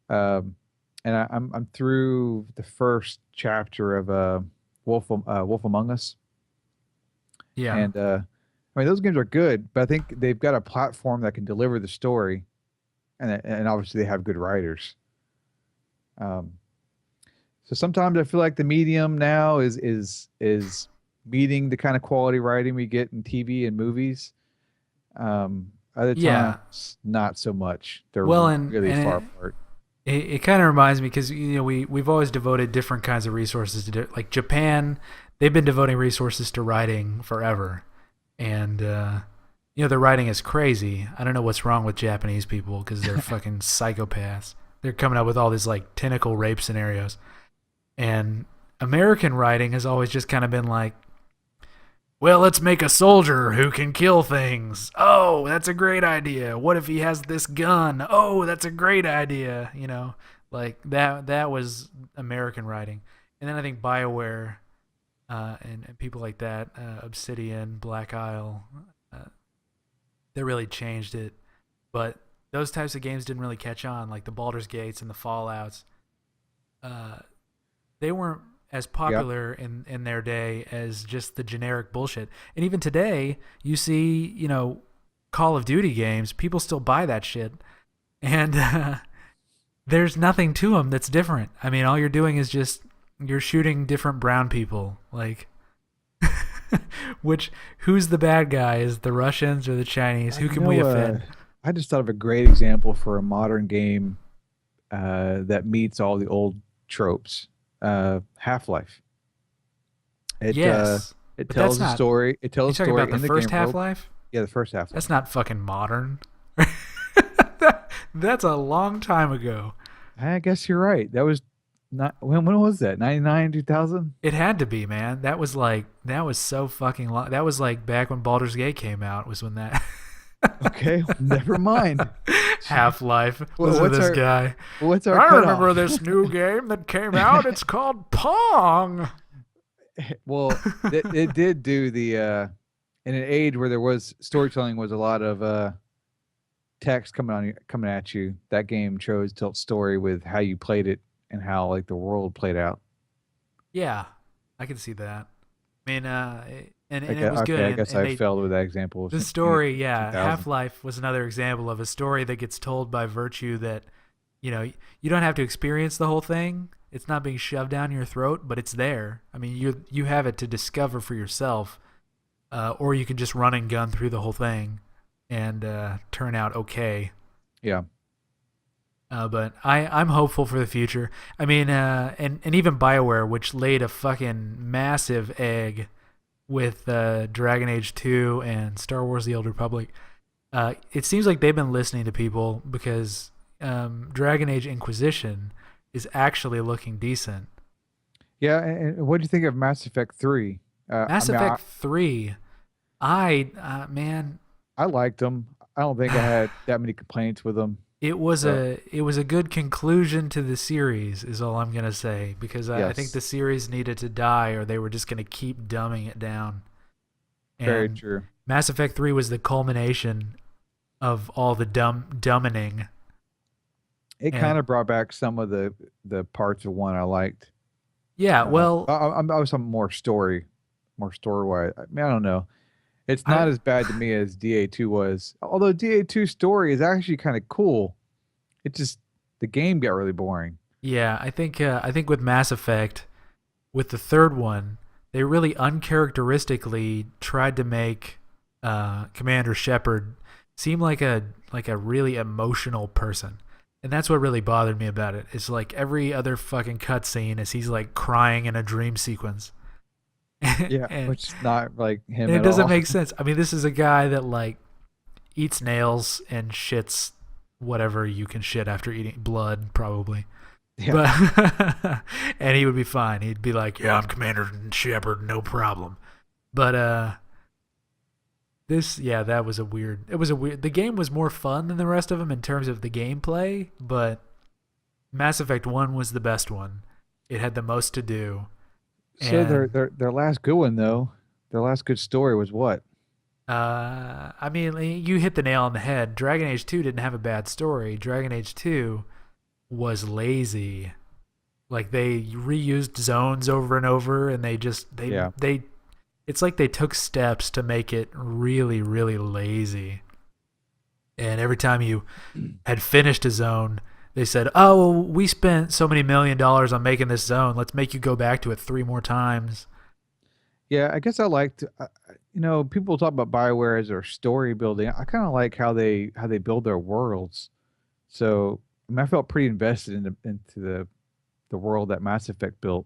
Um, and I'm through the first chapter of Wolf Among Us, yeah, and I mean those games are good, but I think they've got a platform that can deliver the story, and obviously they have good writers. Um, so sometimes I feel like the medium now is meeting the kind of quality writing we get in TV and movies. Other yeah. times not so much. They're Well, and really far and apart. it kind of reminds me because we've always devoted different kinds of resources like Japan. They've been devoting resources to writing forever, and their writing is crazy. I don't know what's wrong with Japanese people because they're fucking psychopaths. They're coming up with all these like tentacle rape scenarios, and American writing has always just kind of been like, well, let's make a soldier who can kill things. Oh, that's a great idea. What if he has this gun? Oh, that's a great idea. Like that was American writing. And then I think BioWare and people like that, Obsidian, Black Isle, uh, they really changed it. But those types of games didn't really catch on, like the Baldur's Gates and the Fallouts. Uh, they weren't as popular in their day as just the generic bullshit. And even today, you see, Call of Duty games, people still buy that shit. And there's nothing to them that's different. I mean, all you're doing is just you're shooting different brown people. Like, who's the bad guy? Is the Russians or the Chinese? Who can we offend? I just thought of a great example for a modern game that meets all the old tropes. Half-Life. Yes, It but tells that's a not. story. It You tells a talking story about the in the first game world. Half-Life? Yeah, the first Half-Life. That's not fucking modern. That's a long time ago. I guess you're right. That was not when was that? 99, 2000? It had to be, man. That was so fucking long. That was like back when Baldur's Gate came out. Was when that Okay, never mind. Half-Life. Well, Listen to this guy. What's our I cutoff? remember this new game that came out. It's called Pong. Well, it did do the in an age where there was storytelling was a lot of text coming at you. That game chose to tell story with how you played it and how like the world played out. Yeah, I can see that. I mean, and I it was good. I guess and I failed with that example. The story, yeah, 2000. Half-Life was another example of a story that gets told by virtue that, you don't have to experience the whole thing. It's not being shoved down your throat, but it's there. I mean, you have it to discover for yourself, or you can just run and gun through the whole thing and turn out okay. Yeah. But I'm hopeful for the future. I mean, and even BioWare, which laid a fucking massive egg with Dragon Age 2 and Star Wars The Old Republic, it seems like they've been listening to people because Dragon Age Inquisition is actually looking decent. Yeah, and what do you think of Mass Effect 3? Mass Effect 3, man, I liked them. I don't think I had that many complaints with them. it was a good conclusion to the series, is all I'm gonna say, because I think Yes. the series needed to die, or they were just gonna keep dumbing it down. Very And true. Mass Effect 3 was the culmination of all the dumbing. It And- kind of brought back some of the parts of one I liked. Yeah, well, I was some more story wise. I mean, I don't know. It's not I- as bad to me as DA2 was. Although DA2 story is actually kind of cool. It just the game got really boring. yeah, I think with Mass Effect, with the third one, they really uncharacteristically tried to make Commander Shepard seem like a really emotional person. And that's what really bothered me about it. It's like every other fucking cutscene is he's like crying in a dream sequence. Yeah, and, which is not like him and it at doesn't all. make sense. I mean, this is a guy that like eats nails and shits whatever you can shit after eating blood, probably. Yeah. But and he would be fine. He'd be like, "Yeah, I'm Commander Shepard, no problem." But that was a weird. It was a weird. The game was more fun than the rest of them in terms of the gameplay, but Mass Effect 1 was the best one. It had the most to do. So And, their last good one though, their last good story was what? I mean, you hit the nail on the head. Dragon Age 2 didn't have a bad story. Dragon Age 2 was lazy. Like they reused zones over and over, and they it's like they took steps to make it really, really lazy. And every time you had finished a zone, they said, "Oh, well, we spent so many $1 million on making this zone. Let's make you go back to it 3 more times." Yeah, I guess I liked. People talk about BioWare as their story building. I kind of like how they build their worlds. So I mean, I felt pretty invested into the world that Mass Effect built.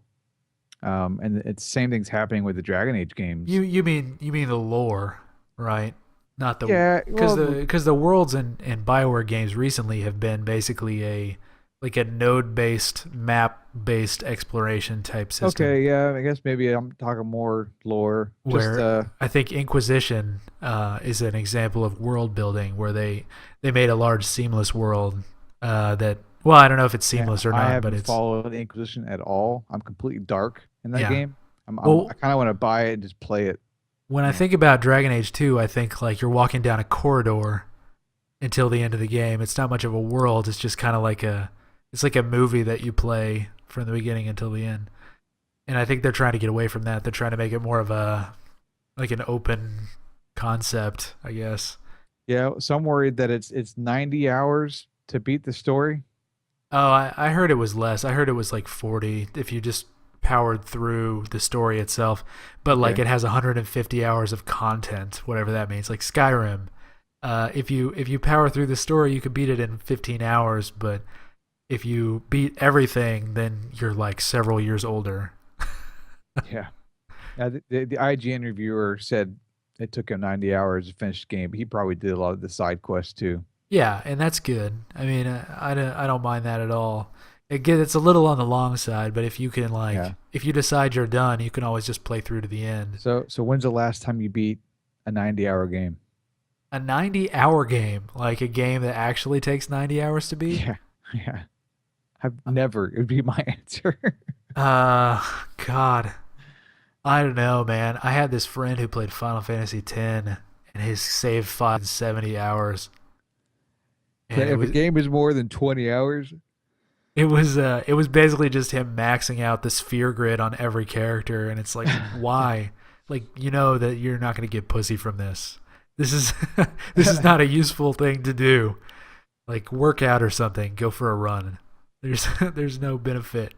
And it's the same thing's happening with the Dragon Age games. You mean the lore, right? Not the Yeah, because the worlds in BioWare games recently have been basically a node-based, map-based exploration type system. Okay, yeah, I guess maybe I'm talking more lore. Where I think Inquisition is an example of world building, where they made a large seamless world that. Well, I don't know if it's seamless or not, I haven't but it's followed the Inquisition at all. I'm completely dark in that Yeah. game. I kind of want to buy it and just play it. when I think about Dragon Age 2, I think like you're walking down a corridor until the end of the game. It's not much of a world. It's just kind of like it's like a movie that you play from the beginning until the end. And I think they're trying to get away from that. They're trying to make it more of a like an open concept, I guess. Yeah, so I'm worried that it's 90 hours to beat the story. Oh, I heard it was less. I heard it was like 40 if you just powered through the story itself. But like Okay. it has 150 hours of content, whatever that means. Like Skyrim, if you power through the story, you could beat it in 15 hours. But if you beat everything, then you're like several years older. Yeah. The IGN reviewer said it took him 90 hours to finish the game, but he probably did a lot of the side quests too. Yeah, and that's good. I mean, I don't mind that at all. It's a little on the long side, but if you can Yeah. like if you decide you're done, you can always just play through to the end. So when's the last time you beat a 90-hour game? A 90-hour game, like a game that actually takes 90 hours to beat. Yeah. Yeah. I've never, it would be my answer. Uh, God, I don't know, man. I had this friend who played Final Fantasy X, and his save file was 70 hours, So and it if a was game is more than 20 hours, it was basically just him maxing out the sphere grid on every character, and it's like, why? Like, you know that you're not going to get pussy from this. This is this is not a useful thing to do. Like, work out or something, go for a run. There's there's no benefit.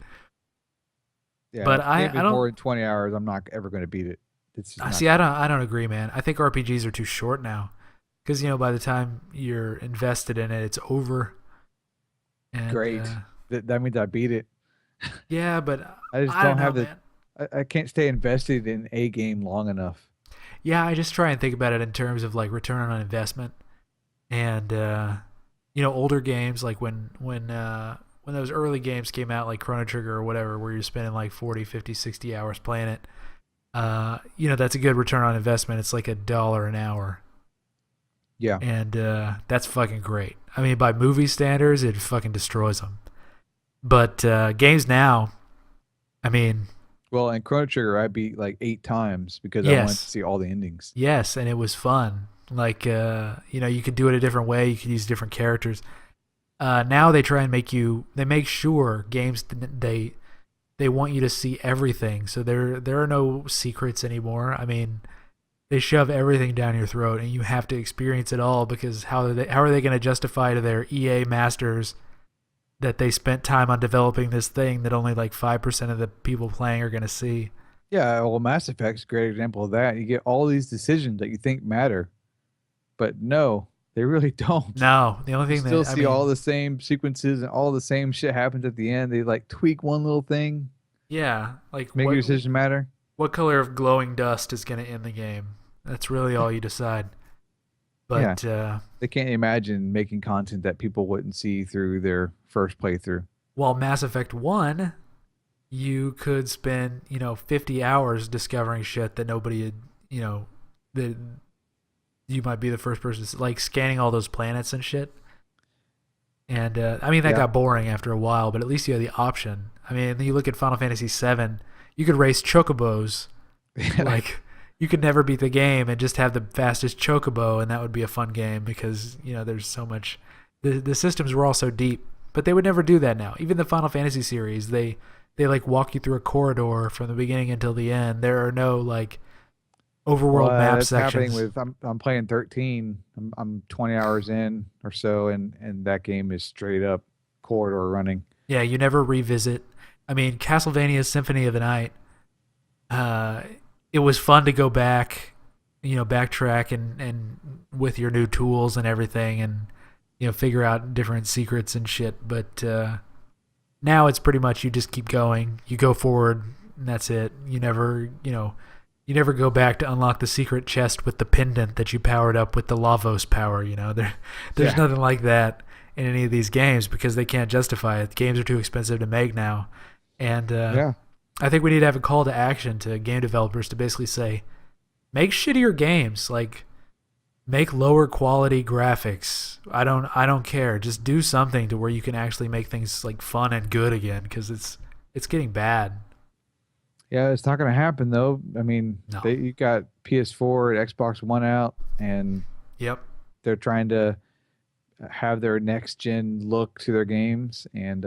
yeah, But if a game I is don't more than 20 hours, I'm not ever going to beat it. It's just I not see. going to I don't agree, man. I think RPGs are too short now, because by the time you're invested in it, it's over. be And great. That means I beat it. yeah, but I just I don't don't know, have the, man. I can't stay invested in a game long enough. Yeah, I just try and think about it in terms of like return on investment, and older games like when those early games came out, like Chrono Trigger or whatever, where you're spending like 40, 50, 60 hours playing it. That's a good return on investment. It's like $1 an hour, Yeah. and that's fucking great. I mean, by movie standards, it fucking destroys them. But games now, I mean, Well, in Chrono Trigger, I beat like 8 times because I wanted to yes, see all the endings. yes, and it was fun. Like, you could do it a different way. You could use different characters. Now they try and they make sure games they want you to see everything. So there are no secrets anymore. I mean, they shove everything down your throat, and you have to experience it all, because how are they going to justify to their EA masters that they spent time on developing this thing that only like 5% of the people playing are going to see? Yeah, well, Mass Effect's a great example of that. You get all these decisions that you think matter, but no, they really don't. No, the only You thing still that I see all mean, the same sequences and all the same shit happens at the end. They like tweak one little thing, yeah, like make your decision matter. what color of glowing dust is going to end the game? That's really all you decide. Yeah, But they can't imagine making content that people wouldn't see through their first playthrough. while Mass Effect 1, you could spend, 50 hours discovering shit that nobody had, that you might be the first person to, like, scanning all those planets and shit. And I mean, that Yeah, got boring after a while, but at least you had the option. I mean, you look at Final Fantasy VII, you could race chocobos. Like, you could never beat the game and just have the fastest chocobo, and that would be a fun game, because there's so much. The systems were all so deep, but they would never do that now. Even the Final Fantasy series, they like walk you through a corridor from the beginning until the end. There are no like overworld well, map that's happening sections. with I'm playing 13. I'm 20 hours in or so, and that game is straight up corridor running. Yeah, you never revisit. I mean, Castlevania Symphony of the Night. Uh, it was fun to go back, backtrack and with your new tools and everything, and figure out different secrets and shit. But now it's pretty much you just keep going. You go forward, and that's it. You never go back to unlock the secret chest with the pendant that you powered up with the Lavos power. There's Yeah, nothing like that in any of these games, because they can't justify it. Games are too expensive to make now, and yeah. I think we need to have a call to action to game developers to basically say, make shittier games, like make lower quality graphics. I don't care. Just do something to where you can actually make things like fun and good again, because it's getting bad. Yeah, it's not going to happen though. I mean, No. you got PS4 and Xbox One out, and Yep. they're trying to have their next gen look to their games, and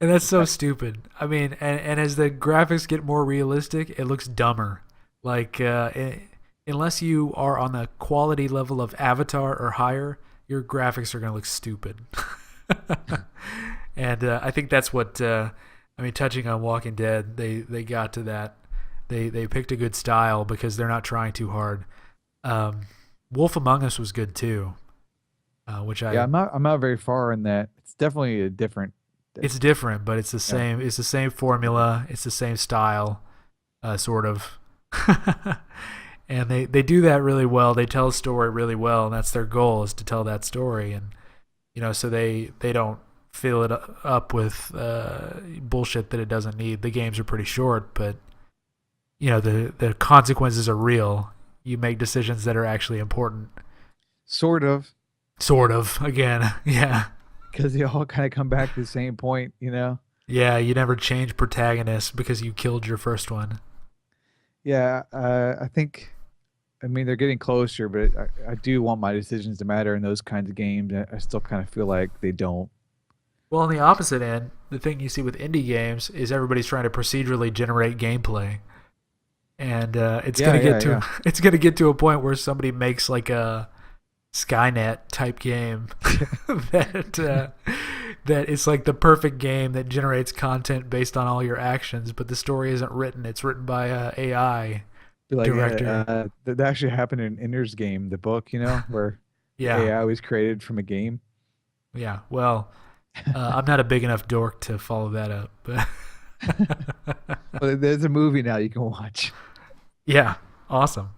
And that's so stupid. I mean, and as the graphics get more realistic, it looks dumber. Like, unless you are on the quality level of Avatar or higher, your graphics are going to look stupid. And I think that's what, I mean, touching on Walking Dead, they got to that. They picked a good style because they're not trying too hard. Um, Wolf Among Us was good too, which Yeah, I'm not very far in that. It's definitely a different. it's different, but it's the Yeah. same. It's the same formula. It's the same style, sort of. And they do that really well. They tell a story really well, and that's their goal is to tell that story. And so they don't fill it up with bullshit that it doesn't need. The games are pretty short, but the consequences are real. You make decisions that are actually important. Sort of, Sort of. Again, yeah. because they all kind of come back to the same point, you know. Yeah, you never change protagonists because you killed your first one. Yeah, I think. I mean, they're getting closer, but I do want my decisions to matter in those kinds of games. I still kind of feel like they don't. Well, on the opposite end, the thing you see with indie games is everybody's trying to procedurally generate gameplay, and it's Yeah, gonna yeah, get to yeah. it's gonna get to a point where somebody makes like a Skynet type game that it's like the perfect game that generates content based on all your actions, but the story isn't written. It's written by a AI Be like, director. that actually happened in Ender's Game, the book, where the Yeah, AI was created from a game. yeah. Well, I'm not a big enough dork to follow that up, but Well, there's a movie now you can watch. yeah, awesome.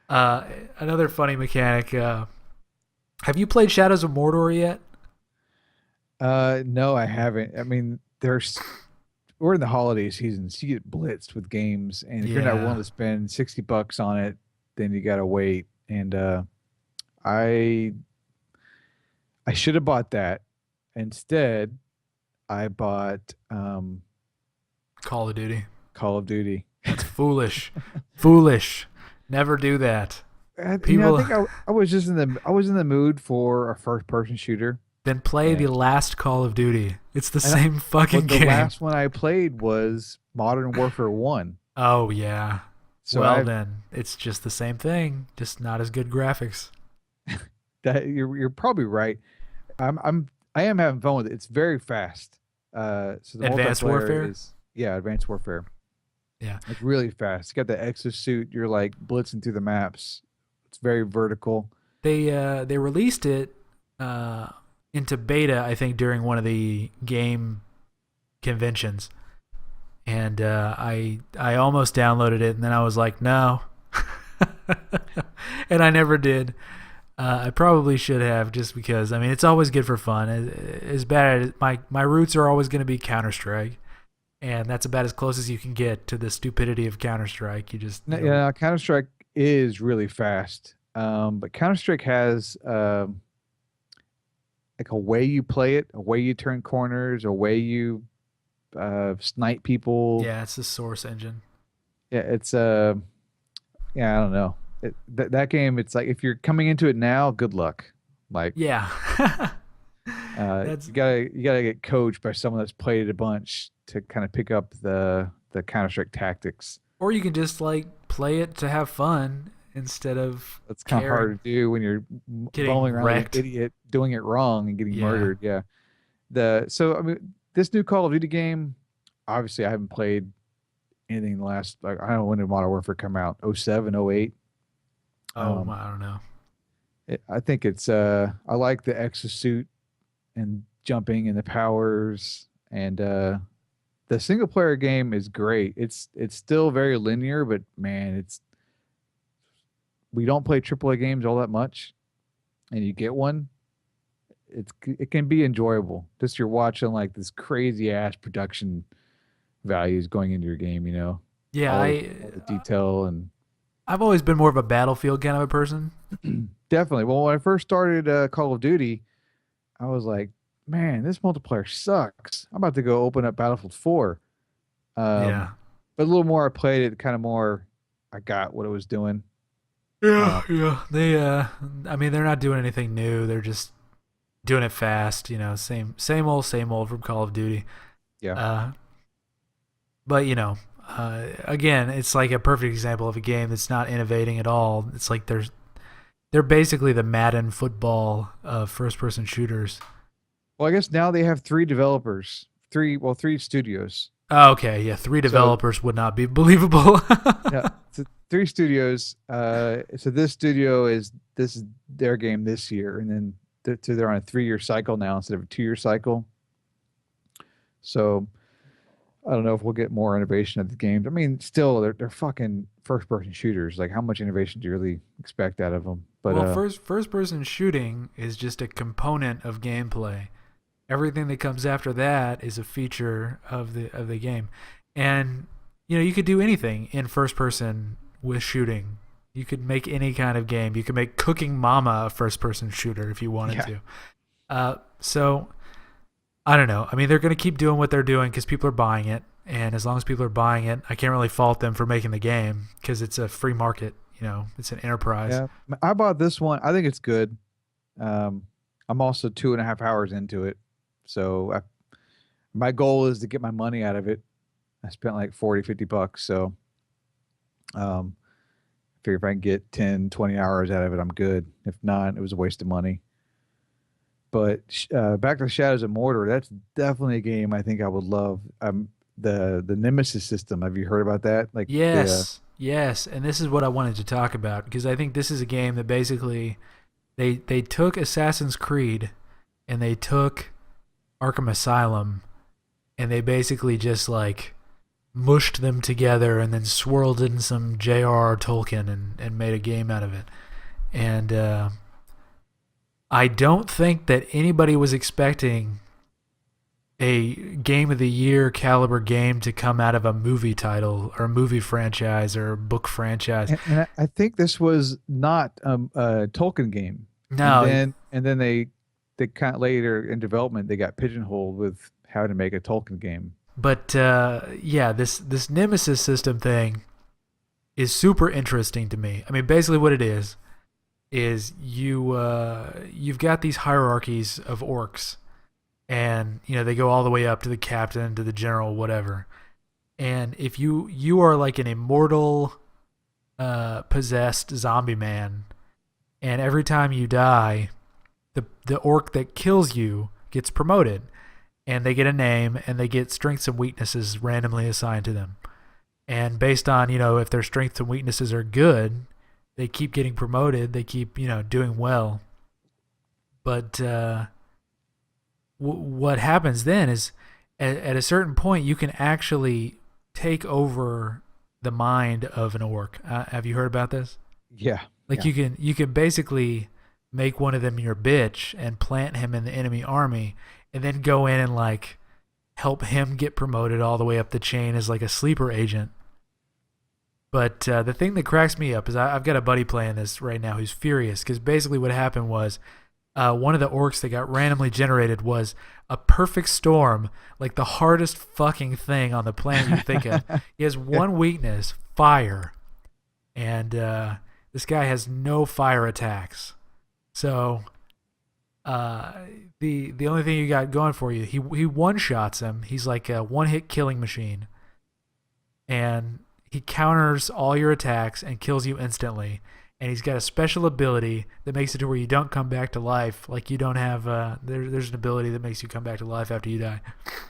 Uh, Another funny mechanic. Have you played Shadows of Mordor yet? No, I haven't. I mean, we're in the holiday season, so you get blitzed with games, and if you're not willing Yeah. to spend $60 on it, then you gotta wait. And I I should have bought that. Instead, I bought Call of Duty. Call of Duty. That's foolish. Foolish. Never do that. I People think I was just I was in the mood for a first person shooter, then play the and last Call of Duty. It's the and I, same fucking but the game. last one I played was Modern Warfare 1. Oh yeah. So Well I've then, it's just the same thing, just not as good graphics. that you're probably right. I am having fun with it. It's very fast. So the Advanced multiplayer Warfare? is, yeah, Advanced Warfare. Yeah. It's really fast. You got the exosuit. You're like blitzing through the maps. It's very vertical. They released it into beta, I think, during one of the game conventions, and I almost downloaded it, and then I was like, no, and I never did. I probably should have, just because I mean it's always good for fun. As bad as my roots are always going to be Counter Strike, and that's about as close as you can get to the stupidity of Counter Strike. You just Yeah, Counter Strike is really fast. But Counter Strike has like a way you play it, a way you turn corners, a way you snipe people. yeah, it's the Source engine. Yeah, it's yeah, I don't know. That game, it's like if you're coming into it now, good luck. Like Yeah, that's you gotta get coached by someone that's played it a bunch to kind of pick up the Counter Strike tactics. or you can just like play it to have fun instead of That's kind of caring, hard to do when you're getting rolling around like an wrecked. idiot, doing it wrong and getting Yeah. murdered. Yeah. So I mean, this new Call of Duty game, obviously I haven't played anything in the last, like, I don't know when did Modern Warfare come out? 07, 08. Oh, Um, I don't know. I think it's I like the exosuit and jumping and the powers, and the single player game is great. It's still very linear, but man, it's we don't play AAA games all that much, and you get one, it can be enjoyable. Just you're watching like this crazy ass production values going into your game, Yeah, all the detail and I've always been more of a Battlefield kind of a person. definitely. Well, when I first started Call of Duty, I was like, man, this multiplayer sucks. I'm about to go open up Battlefield 4. Um, Yeah. but a little more I played it, kind of more I got what it was doing. Yeah, Um, yeah. I mean they're not doing anything new. They're just doing it fast, same old from Call of Duty. Yeah. Uh, but again, it's like a perfect example of a game that's not innovating at all. It's like they're basically the Madden football of first-person shooters. Well, I guess now they have three developers, three studios. Oh, okay, yeah, three So developers would not be believable. yeah, three studios. So this is their game this year, and then they're on a 3-year cycle now instead of a 2-year cycle. So I don't know if we'll get more innovation of the games. I mean, still they're fucking first person shooters. Like, how much innovation do you really expect out of them? But Well, first person shooting is just a component of gameplay. Everything that comes after that is a feature of the game. And you could do anything in first person with shooting. You could make any kind of game. You could make Cooking Mama a first person shooter if you wanted yeah, to. So I don't know. I mean, they're going to keep doing what they're doing because people are buying it, and as long as people are buying it, I can't really fault them for making the game because it's a free market. It's an enterprise. yeah. I bought this one. I think it's good. Um, I'm also 2.5 hours into it, so my goal is to get my money out of it. I spent like 40, $50, so um, figure if I can get 10, 20 hours out of it, I'm good. If not, it was a waste of money. But back to Shadows of Mordor, that's definitely a game I think I would love. The Nemesis system. Have you heard about that? Like the Yes, yes, and this is what I wanted to talk about because I think this is a game that basically they took Assassin's Creed and they took Arkham Asylum and they basically just like mushed them together and then swirled in some J.R.R. Tolkien and made a game out of it. And I don't think that anybody was expecting a game of the year caliber game to come out of a movie title or a movie franchise or a book franchise. and I think this was not a Tolkien game, and No, then they kind of later in development they got pigeonholed with how to make a Tolkien game. but yeah, this Nemesis system thing is super interesting to me. I mean, basically what it is you've got these hierarchies of orcs, and they go all the way up to the captain, to the general, whatever. And if you are like an immortal possessed zombie man, and every time you die, the orc that kills you gets promoted, and they get a name, and they get strengths and weaknesses randomly assigned to them. And based on if their strengths and weaknesses are good, they keep getting promoted. They keep doing well. But what happens then is at a certain point you can actually take over the mind of an orc. Have you heard about this? Yeah, Like yeah. you can basically make one of them your bitch and plant him in the enemy army, and then go in and like help him get promoted all the way up the chain as like a sleeper agent. But the thing that cracks me up is I've got a buddy playing this right now who's furious because basically what happened was one of the orcs that got randomly generated was a perfect storm, like the hardest fucking thing on the planet you think of. He has one weakness, fire, and this guy has no fire attacks. So the only thing you got going for you, he one shots him. He's like a one hit killing machine, and he counters all your attacks and kills you instantly. And he's got a special ability that makes it to where you don't come back to life. Like you don't have there's an ability that makes you come back to life after you die.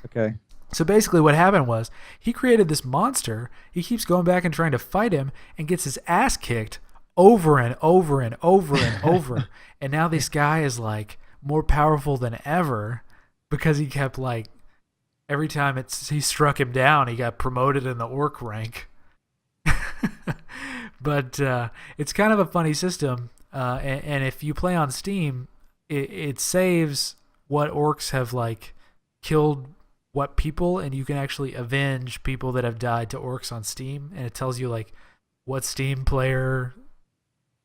Okay. So basically what happened was he created this monster. He keeps going back and trying to fight him and gets his ass kicked over and over and over and over. And now this guy is like more powerful than ever because he kept like every time he struck him down, he got promoted in the orc rank. But it's kind of a funny system, and if you play on Steam, it saves what orcs have like killed what people, and you can actually avenge people that have died to orcs on Steam, and it tells you like what Steam player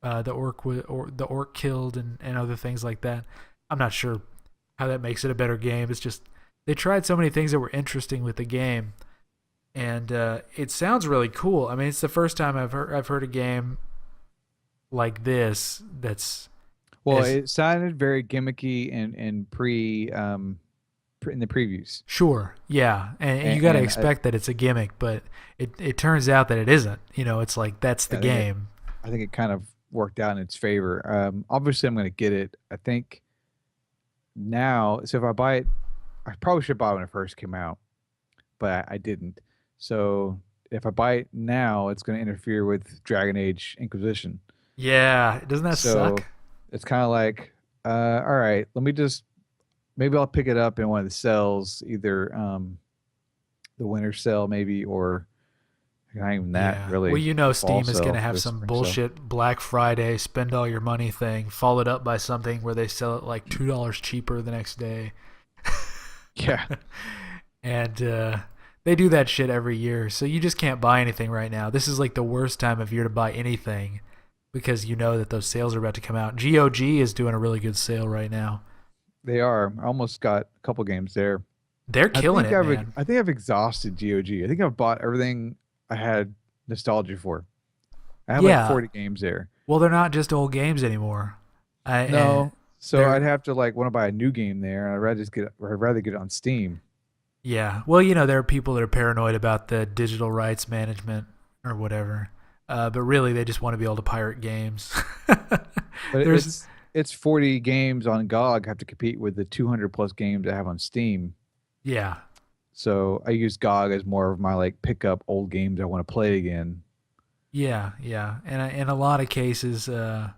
the orc killed and other things like that. I'm not sure how that makes it a better game. It's just they tried so many things that were interesting with the game. And it sounds really cool. I mean, it's the first time I've heard a game like this that's Well, as it sounded very gimmicky and pre in the previews. Sure, yeah, and you got to expect that it's a gimmick, but it turns out that it isn't. It's like that's the I think it, game. I think it kind of worked out in its favor. Obviously, I'm going to get it. I think now. So if I buy it, I probably should buy it when it first came out, but I didn't. So if I buy it now, it's going to interfere with Dragon Age Inquisition. Yeah, doesn't that So suck? it's kind of like, all right, let me just maybe I'll pick it up in one of the sales, either the winter sale maybe, or not even that Yeah. Well, really, the fall Steam is going sale to or have the some spring sale. bullshit Black Friday spend all your money thing, followed up by something where they sell it like $2 cheaper the next day. Yeah, And they do that shit every year. So you just can't buy anything right now. This is like the worst time of year to buy anything because you know that those sales are about to come out. GOG is doing a really good sale right now. they are. I almost got a couple games there. They're I killing think it, I've man. I think I've exhausted GOG. I think I've bought everything I had nostalgia for. I have like Yeah. 40 games there. Well, they're not just old games anymore. And No, so I'd they're have to like want to buy a new game there, and I'd rather get it on Steam. Yeah. Well, there are people that are paranoid about the digital rights management or whatever. But really, they just want to be able to pirate games. But There's, it's 40 games on GOG have to compete with the 200 plus games I have on Steam. yeah. So I use GOG as more of my like pick up old games I want to play again. Yeah. Yeah. And in a lot of cases, I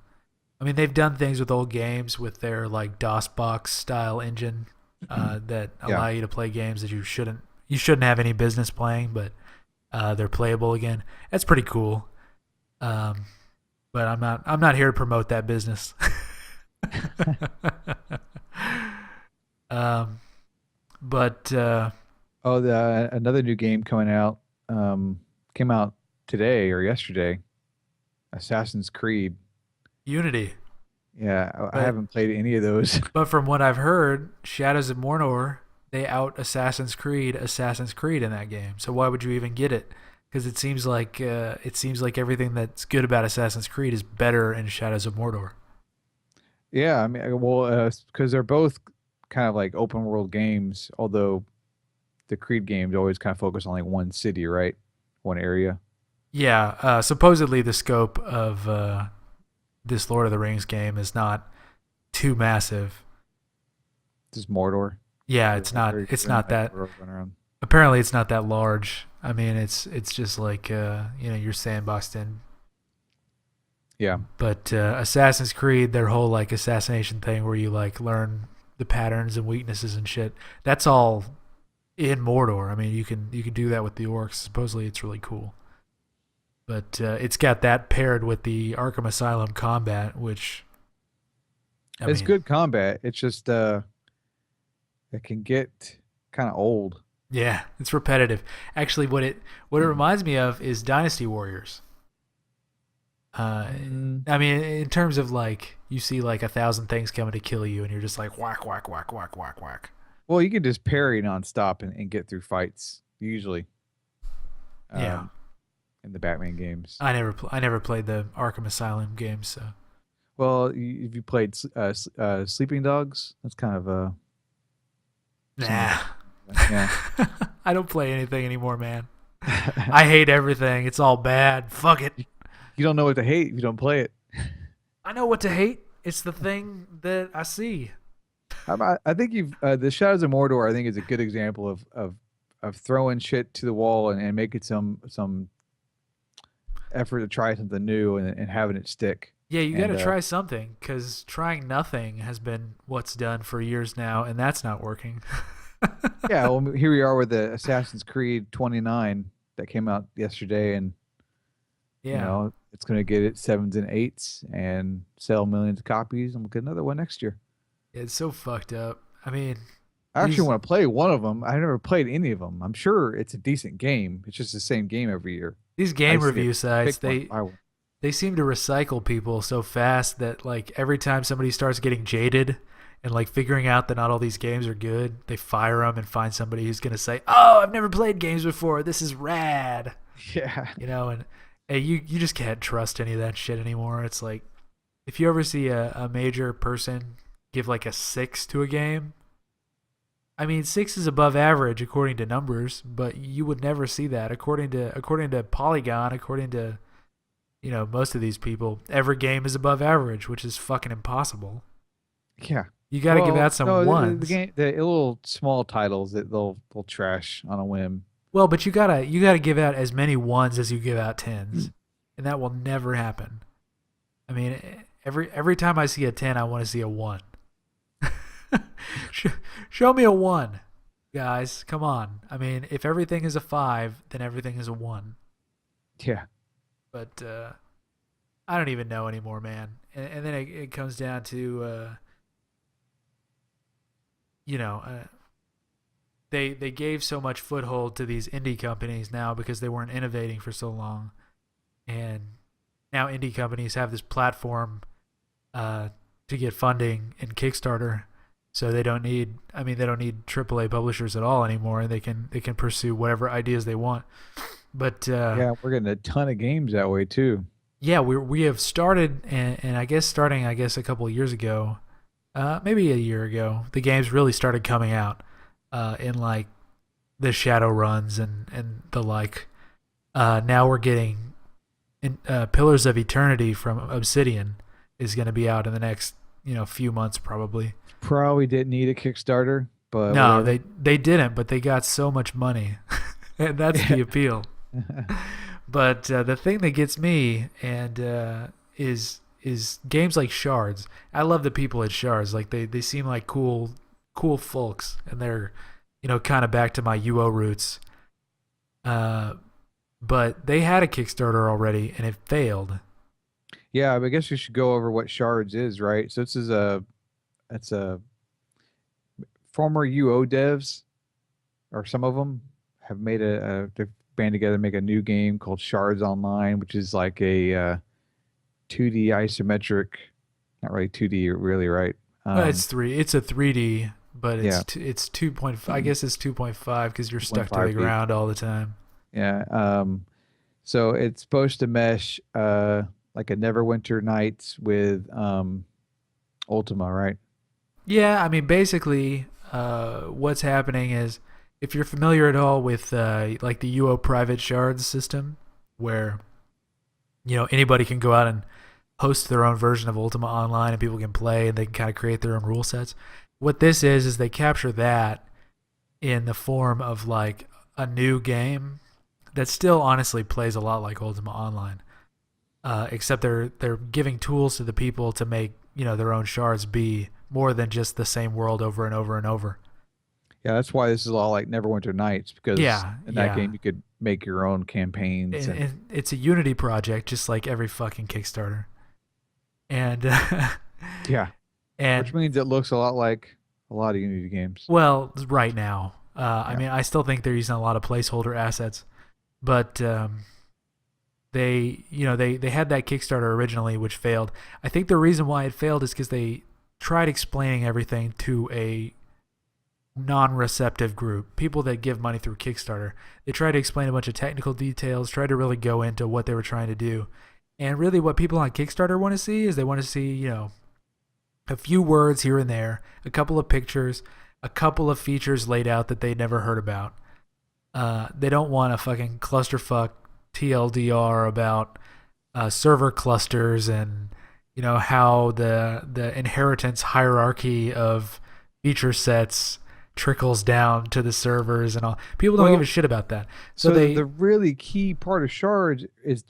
mean, they've done things with old games with their like DOSBox style engine that Yeah. allow you to play games that you shouldn't have any business playing, but they're playable again. That's pretty cool. Um, but I'm not here to promote that business. um, but Oh, the another new game coming out came out today or yesterday. Assassin's Creed. Unity. Yeah, I But haven't played any of those. but from what I've heard, Shadows of Mordor, they out Assassin's Creed in that game. So why would you even get it? Because it seems like everything that's good about Assassin's Creed is better in Shadows of Mordor. Yeah, I mean, well, because they're both kind of like open world games, although the Creed games always kind of focus on like one city, right? One area. Yeah, supposedly the scope of this Lord of the Rings game is not too massive. Just Mordor. Yeah, Or, it's not. or It's you're in not like that. Mordor going around. Apparently, it's not that large. I mean, it's just like you're sandboxed in. Yeah. But Assassin's Creed, their whole like assassination thing, where you like learn the patterns and weaknesses and shit. That's all in Mordor. I mean, you can do that with the orcs. Supposedly, it's really cool. But it's got that paired with the Arkham Asylum combat, which I It's mean, good combat. It's just it can get kind of old. yeah, it's repetitive. Actually, what it reminds me of is Dynasty Warriors. Mm, I mean, in terms of like you see like 1,000 things coming to kill you, and you're just like whack, whack, whack, whack, whack, whack. well, you can just parry nonstop and get through fights usually. Yeah, Um, in the Batman games. I never played the Arkham Asylum games, so Well, if you played Sleeping Dogs, that's kind of similar. nah. Yeah. I don't play anything anymore, man. I hate everything. It's all bad. Fuck it. You don't know what to hate if you don't play it. I know what to hate. It's the thing that I see. I think you've the Shadows of Mordor. I think is a good example of throwing shit to the wall and making some effort to try something new and having it stick. Yeah, you got And to try something because trying nothing has been what's done for years now, and that's not working. yeah, well, here we are with the Assassin's Creed 29 that came out yesterday, and Yeah. it's going to get its sevens and eights and sell millions of copies, and we'll get another one next year. It's so fucked up. I mean, I actually these want to play one of them. I've never played any of them. I'm sure it's a decent game. It's just the same game every year. these I game just need review to sites, pick one, they buy one. they seem to recycle people so fast that like every time somebody starts getting jaded and like figuring out that not all these games are good, they fire them and find somebody who's gonna say, "Oh, I've never played games before. This is rad," Yeah. and hey, you just can't trust any of that shit anymore. It's like if you ever see a major person give like a 6 to a game, I mean, 6 is above average according to numbers, but you would never see that according to Polygon, according to most of these people. Every game is above average, which is fucking impossible. Yeah. You got to give Well, out some no, the ones. game, the little small titles that they'll trash on a whim. Well, but you gotta give out as many ones as you give out tens, and that will never happen. I mean, every time I see a 10, I want to see a 1. Show me a 1, guys. Come on. I mean, if everything is a 5, then everything is a 1. Yeah. But I don't even know anymore, man. And then it comes down to, you know, uh, they gave so much foothold to these indie companies now because they weren't innovating for so long, and now indie companies have this platform uh, to get funding in Kickstarter, so they don't need. I mean, they don't need AAA publishers at all anymore, and they can pursue whatever ideas they want. But Yeah, we're getting a ton of games that way too. yeah, we have started, and I guess starting a couple of years ago, maybe a year ago, the games really started coming out in like the shadow runs and the like. Now we're getting Pillars of Eternity from Obsidian is going to be out in the next few months probably. Probably didn't need a Kickstarter, but No, whatever. they didn't, but they got so much money, and that's the appeal. But the thing that gets me and is games like Shards. I love the people at Shards. Like they seem like cool folks, and they're kind of back to my UO roots. Uh, but they had a Kickstarter already, and it failed. Yeah, but I guess we should go over what Shards is, right? So this is it's a former UO devs, or some of them have made they've band together to make a new game called Shards Online, which is like a 2D isometric, not really 2D really, right? Well, it's a 3D, but Yeah, it's 2.5. I guess it's 2.5 because you're stuck to the 2.5D. ground all the time. Yeah. So it's supposed to mesh like a Neverwinter Nights with Ultima, right? Yeah, I mean, basically, what's happening is if you're familiar at all with like the UO private shards system, where anybody can go out and host their own version of Ultima Online, and people can play and they can kind of create their own rule sets. What this is they capture that in the form of like a new game that still honestly plays a lot like Ultima Online, except they're giving tools to the people to make their own shards be more than just the same world over and over and over. Yeah, that's why this is all like Neverwinter Nights, because Yeah, in that yeah. game you could make your own campaigns and And it's a Unity project, just like every fucking Kickstarter. And yeah, which and means it looks a lot like a lot of Unity games. well, right now, I Yeah. mean, I still think they're using a lot of placeholder assets, but they had that Kickstarter originally, which failed. I think the reason why it failed is because they tried explaining everything to a non-receptive group, people that give money through Kickstarter. They tried to explain a bunch of technical details, tried to really go into what they were trying to do. And really what people on Kickstarter want to see is they want to see, a few words here and there, a couple of pictures, a couple of features laid out that they never heard about. They don't want a fucking clusterfuck TLDR about server clusters and how the inheritance hierarchy of feature sets trickles down to the servers and all. People don't give a Well, shit about that. So so they the really key part of Shards is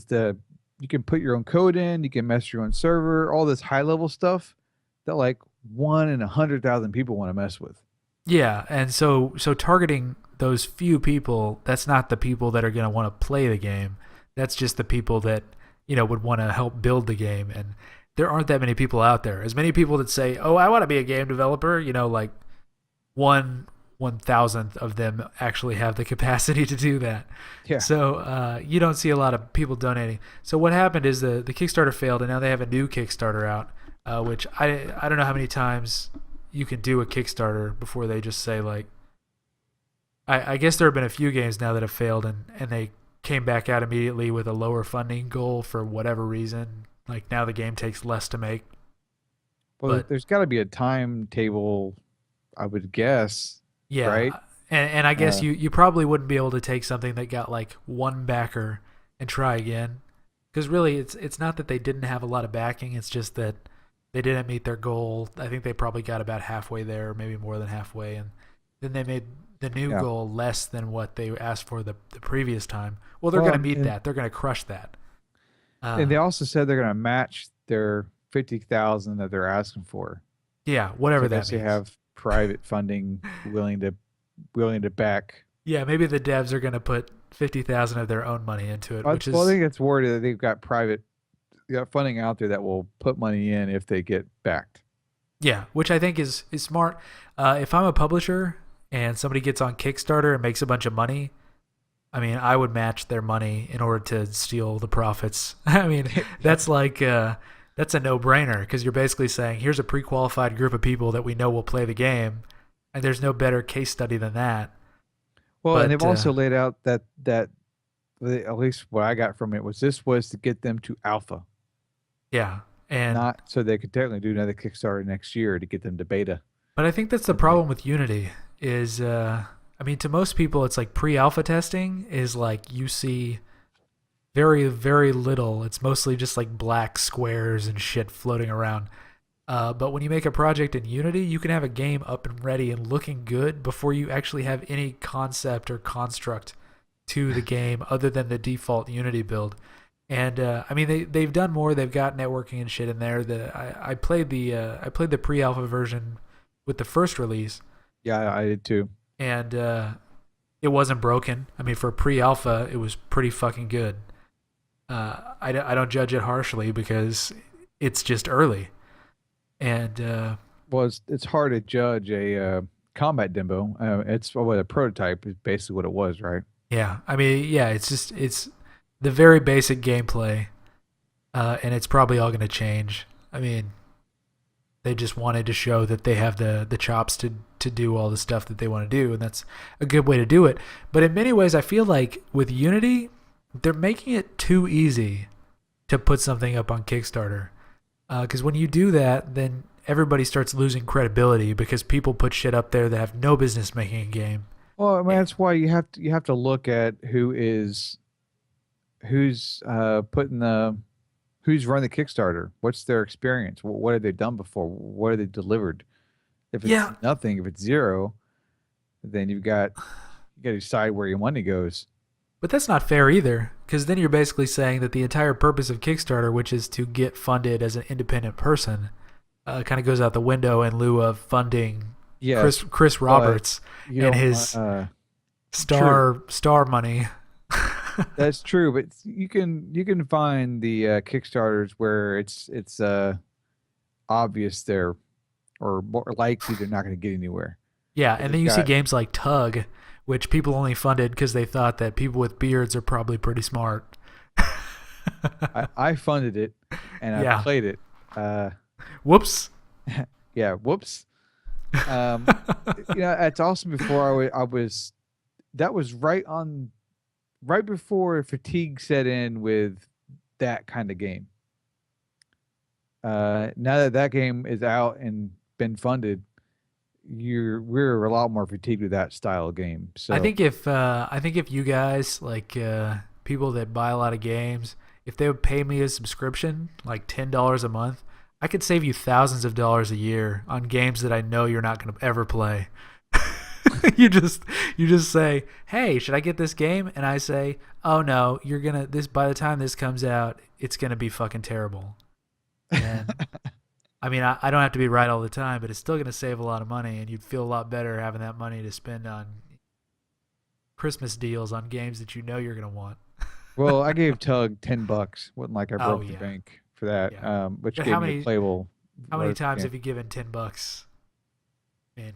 the you can put your own code in, you can mess your own server, all this high level stuff that like 1 in 100,000 people want to mess with. Yeah, and so targeting those few people, that's not the people that are going to want to play the game. That's just the people that would want to help build the game, and there aren't that many people out there. As many people that say, "Oh, I want to be a game developer," like 1/1000th of them actually have the capacity to do that. Yeah. So you don't see a lot of people donating. So what happened is the Kickstarter failed, and now they have a new Kickstarter out, which I don't know how many times you can do a Kickstarter before they just say like. I guess there have been a few games now that have failed, and they came back out immediately with a lower funding goal for whatever reason. Like now the game takes less to make. Well, But there's got to be a timetable. I would guess, Yeah, right? and I guess Uh, you probably wouldn't be able to take something that got like one backer and try again, because really it's not that they didn't have a lot of backing. It's just that they didn't meet their goal. I think they probably got about halfway there, maybe more than halfway, and then they made the new yeah. goal less than what they asked for the previous time. Well, they're Well, going to meet and that. They're going to crush that. and they Uh, also said they're going to match their 50,000 that they're asking for. yeah, So whatever I that guess they means. have private funding willing to back. Yeah, maybe the devs are going to put 50,000 of their own money into it, which Well, I is think it's worded that they got funding out there that will put money in if they get backed. yeah, which I think is smart. If I'm a publisher and somebody gets on Kickstarter and makes a bunch of money, I mean, I would match their money in order to steal the profits. I mean, Yeah. that's like that's a no-brainer because you're basically saying here's a pre-qualified group of people that we know will play the game, and there's no better case study than that. Well, and they've But also laid out that at least what I got from it was this was to get them to alpha, yeah, and not so they could technically do another Kickstarter next year to get them to beta. but I think that's the And like, problem with Unity is I mean to most people it's like pre-alpha testing is like you see very very little. It's mostly just like black squares and shit floating around. But when you make a project in Unity, you can have a game up and ready and looking good before you actually have any concept or construct to the game other than the default Unity build. And I mean, they've done more. They've got networking and shit in there. I played the pre-alpha version with the first release, yeah, I did too. and it wasn't broken. I mean, for pre-alpha, it was pretty fucking good. I don't judge it harshly because it's just early, and Well, it's hard to judge a combat demo. It's what a prototype is basically what it was, right? yeah, I mean, yeah, it's the very basic gameplay, and it's probably all going to change. I mean, they just wanted to show that they have the chops to do all the stuff that they want to do, and that's a good way to do it. But in many ways, I feel like with Unity, they're making it too easy to put something up on Kickstarter. Because when you do that, then everybody starts losing credibility because people put shit up there that have no business making a game. Well, I mean, Eh, that's why you have to look at who's putting who's run the Kickstarter. What's their experience? What have they done before? What have they delivered? If it's Yeah, nothing, if it's zero, then you got to decide where your money goes. but that's not fair either, because then you're basically saying that the entire purpose of Kickstarter, which is to get funded as an independent person, kind of goes out the window in lieu of funding Yes, Chris but Roberts you and don't. his True. star money. That's true, but you can find the Kickstarters where it's obvious they're or more likely they're not going to get anywhere. Yeah, But and then they've you see got games like Tug, which people only funded because they thought that people with beards are probably pretty smart. I funded it and I Yeah. played it. Uh, Whoops. yeah, whoops. Um, it's awesome. Before I was that was right before fatigue set in with that kind of game. Now that game is out and been funded, we're a lot more fatigued with that style of game. So I think if you guys like people that buy a lot of games, if they would pay me a subscription like $10 a month, I could save you thousands of dollars a year on games that I know you're not going to ever play. you just you just say, "Hey, should I get this game?" And I say, "Oh no, you're gonna this by the time this comes out, it's gonna be fucking terrible." And I mean, I don't have to be right all the time, but it's still gonna save a lot of money, and you'd feel a lot better having that money to spend on Christmas deals on games that you know you're gonna want. well, I gave Tug $10. Wasn't like I Oh broke the yeah, bank for that, yeah. which But gave me a playable how many version times game. have you given $10? I mean,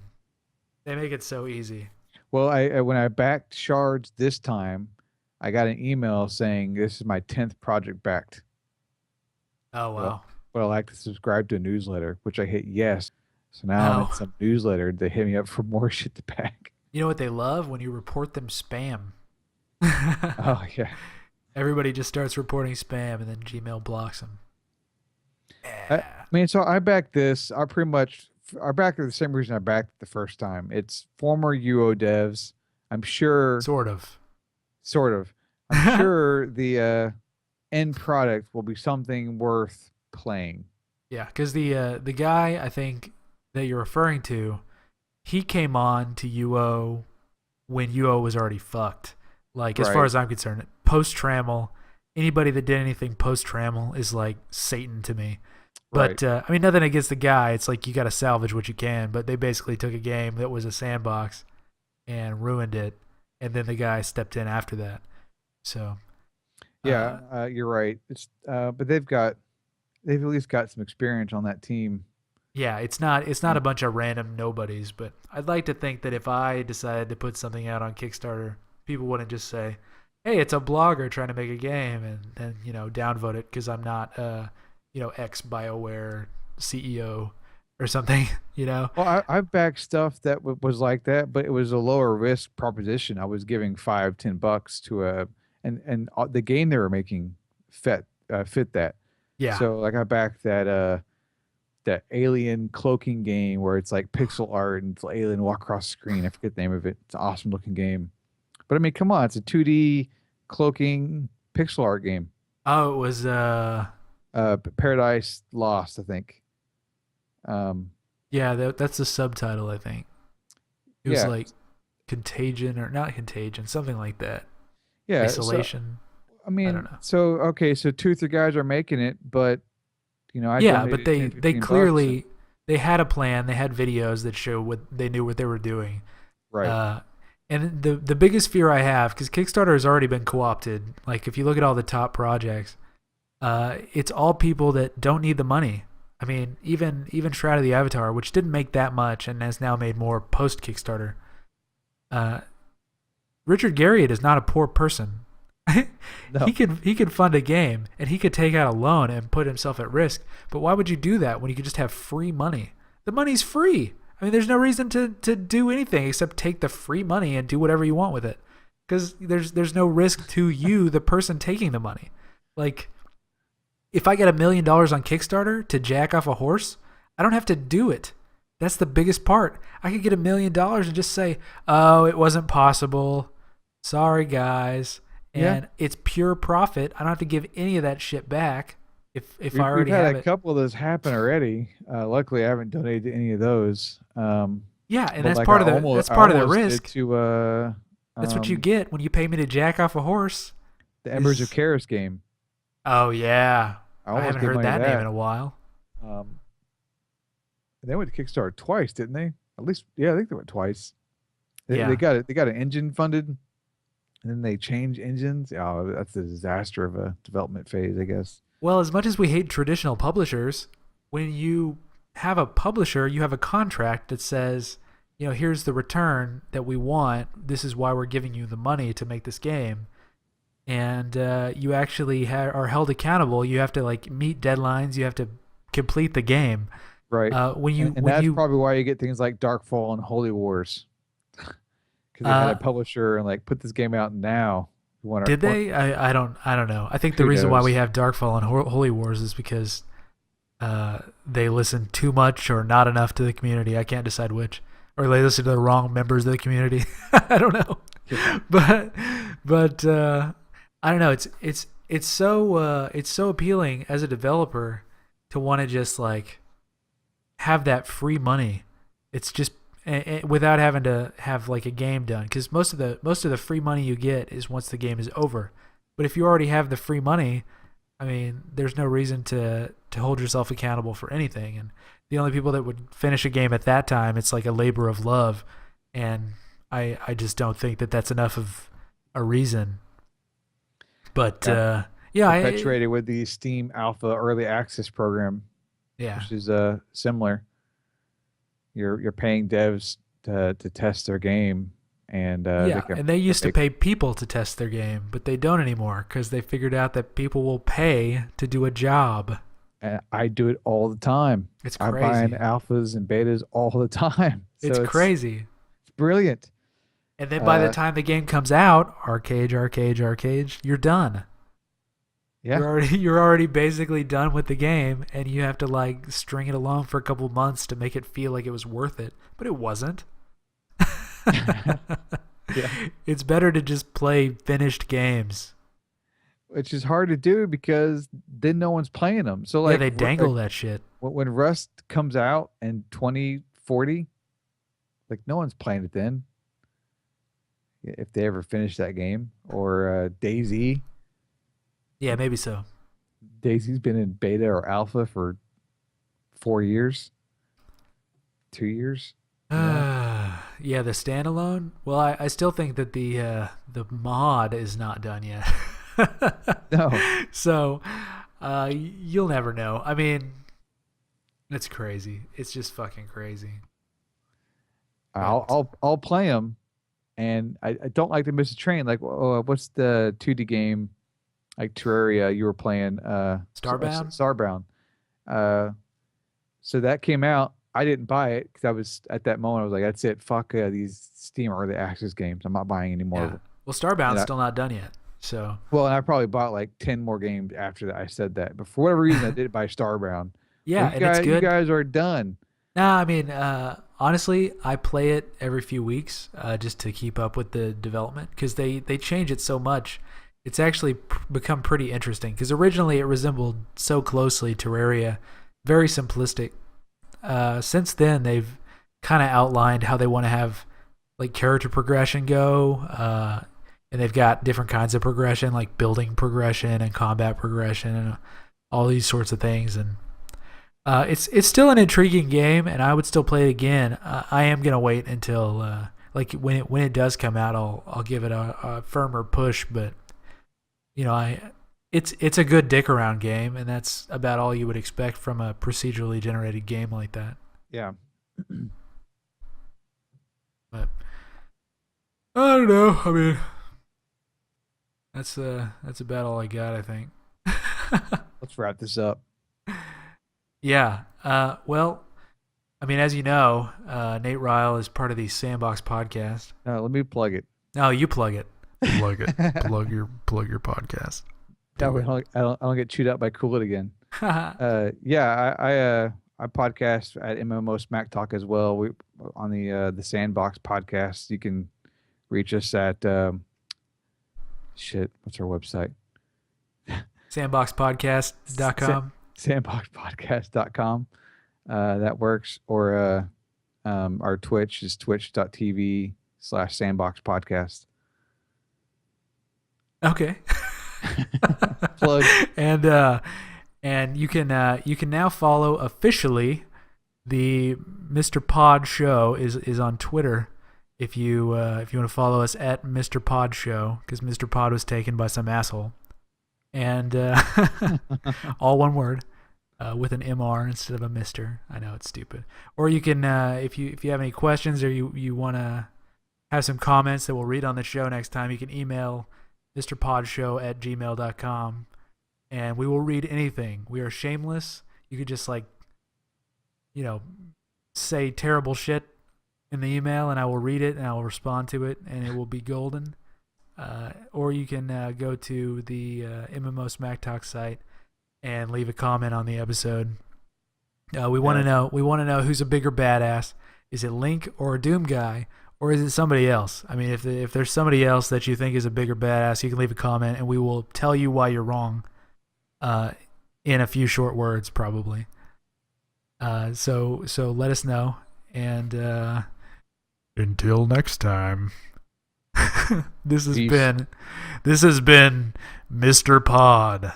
they make it so easy. Well, when I backed shards this time, I got an email saying this is my 10th project backed. Oh Well, wow. I like to subscribe to a newsletter, which I hit yes. So now I'm in Oh, some newsletter. They hit me up for more shit to back. you know what they love when you report them spam. Oh yeah. Everybody just starts reporting spam, and then Gmail blocks them. I Yeah. mean, so I backed this. I pretty much I backed it the same reason I backed it the first time. It's former UO devs. I'm sure, Sort of. sort of. I'm sure the end product will be something worth playing. Yeah, because the guy I think that you're referring to, he came on to UO when UO was already fucked. Like as far Right. as I'm concerned, post Trammel, anybody that did anything post Trammel is like Satan to me. Right. But I mean, nothing against the guy. It's like you got to salvage what you can. But they basically took a game that was a sandbox and ruined it, and then the guy stepped in after that. So Yeah, uh, you're right. But they've at least got some experience on that team. yeah, it's not a bunch of random nobodies. But I'd like to think that if I decided to put something out on Kickstarter, people wouldn't just say, "Hey, it's a blogger trying to make a game," and then downvote it because I'm not ex Bioware CEO or something. You know. Well, I've backed stuff that was like that, but it was a lower risk proposition. I was giving $5-10 to a and the game they were making fit that. Yeah. So like I backed that alien cloaking game where it's like pixel art and it's an alien walk across the screen. I forget the name of it. It's an awesome looking game. But I mean, come on, it's a 2D cloaking pixel art game. Oh, it was Paradise Lost, I think. Um, yeah, that's the subtitle, I think. It was yeah, like Contagion or not Contagion, something like that. yeah. So Isolation. I I don't mean, know. so okay, so two, three guys are making it, but I Yeah, but donated they 10, they 15 bucks. clearly they had a plan. They had videos that show what they knew what they were doing. Right, Uh, and the biggest fear I have because Kickstarter has already been co-opted. Like if you look at all the top projects, it's all people that don't need the money. I mean, even Shroud of the Avatar, which didn't make that much and has now made more post Kickstarter. Uh, Richard Garriott is not a poor person. he no, could fund a game and he could take out a loan and put himself at risk. But why would you do that when you could just have free money? The money's free. I mean, there's no reason to do anything except take the free money and do whatever you want with it. Because there's no risk to you, the person taking the money. Like, if I get $1 million on Kickstarter to jack off a horse, I don't have to do it. That's the biggest part. I could get $1 million and just say, "Oh, it wasn't possible. Sorry, guys." yeah. And it's pure profit. I don't have to give any of that shit back if I We've already had have a it. couple of those happen already. Luckily, I haven't donated to any of those. Yeah, and But that's like part of the I almost did risk. to That's what you um get when you pay me to jack off a horse. the Embers of Is Karis game. oh yeah, I I almost haven't gave heard money to that name in that. a while. Um, they went to Kickstarter twice, didn't they? At least, yeah, I think they went twice. They Yeah. got it. They got an engine funded, and then they changed engines. Oh, that's a disaster of a development phase, I guess. Well, as much as we hate traditional publishers, when you have a publisher, you have a contract that says, here's the return that we want. This is why we're giving you the money to make this game. And you actually are held accountable. You have to like meet deadlines. You have to complete the game. Right. When you And when that's you probably why you get things like Darkfall and Holy Wars, because they had a uh, publisher and like put this game out now. We want our did they? I don't know. I think the who reason why we knows? have Darkfall and Holy Wars is because they listen too much or not enough to the community. I can't decide which, or they listen to the wrong members of the community. I don't know, Yeah. but I don't know. It's so appealing as a developer to want to just like have that free money. It's just without having to have like a game done because most of the free money you get is once the game is over. But if you already have the free money, I mean, there's no reason to hold yourself accountable for anything. And the only people that would finish a game at that time, it's like a labor of love, and I just don't think that that's enough of a reason. But Yeah. yeah, Perpetuated with the Steam Alpha Early Access program, yeah, which is similar. You're paying devs to test their game, and they yeah. can And they used to make. pay people to test their game, but they don't anymore because they figured out that people will pay to do a job. And I do it all the time. It's I buy in crazy. alphas and betas all the time, It's so crazy. it's brilliant. And then by the Uh, time the game comes out, arcade, you're done. Yeah. You're already basically done with the game, and you have to like string it along for a couple months to make it feel like it was worth it, but it wasn't. Yeah. It's better to just play finished games. Which is hard to do because then no one's playing them. So Yeah, like they dangle that shit. when Rust comes out in 2040, like no one's playing it then. If they ever finish that game, or Daisy. Yeah, maybe so. Daisy's been in beta or alpha for 4 years, 2 years. You know? Yeah, the standalone. Well, I still think that the mod is not done yet. No, So, you'll never know. I mean, it's crazy. It's just fucking crazy. But I'll play them, and I don't like to miss a train. Like, what's the 2D game like Terraria you were playing? Starbound. Starbound. Uh, so that came out. I didn't buy it because I was at that moment. I was like, "That's it. Fuck these Steam early access games. I'm not buying any more of Yeah. them." Well, And Starbound's still not done yet. So well, and I probably bought like 10 more games after that. I said that, but for whatever reason, I did buy Starbound. yeah, Like, and it's you good. guys are done. Nah, I mean, honestly, I play it every few weeks just to keep up with the development because they change it so much. It's actually become pretty interesting because originally it resembled so closely Terraria, very simplistic. Since then, they've kind of outlined how they want to have like character progression go, and they've got different kinds of progression, like building progression and combat progression and all these sorts of things. And it's still an intriguing game, and I would still play it again. I am gonna wait until like when it does come out, I'll give it a firmer push. But you know, it's a good dick around game, and that's about all you would expect from a procedurally generated game like that. Yeah. But I don't know. I mean, that's about all I got, I think. Let's wrap this up. Yeah. Well, I mean, as you know, Nate Ryle is part of the Sandbox podcast. Let me plug it. No, you plug it. Plug it. plug your podcast. That way I don't get chewed out by Cool It again. Yeah, I podcast at MMO Smack Talk as well. We on the Sandbox podcast. You can reach us at what's our website? Sandboxpodcast.com. Sandboxpodcast.com. That works. Or our Twitch is twitch.tv/sandboxpodcast. Okay. Plug. And you can now follow officially the Mr. Pod Show is on Twitter. If you want to follow us at Mr. Pod Show, because Mr. Pod was taken by some asshole, and all one word with an MR instead of a Mister. I know it's stupid. Or you can if you have any questions or you want to have some comments that we'll read on the show next time, you can email mrpodshow@gmail.com, and we will read anything. We are shameless. You could just say terrible shit in the email, and I will read it and I will respond to it, and it will be golden. Or you can go to the MMO Smack Talk site and leave a comment on the episode. We want to know. We want to know who's a bigger badass. Is it Link or Doomguy? Or is it somebody else? I mean, if there's somebody else that you think is a bigger badass, you can leave a comment, and we will tell you why you're wrong in a few short words, probably. So let us know. And until next time, this has been Mr. Pod,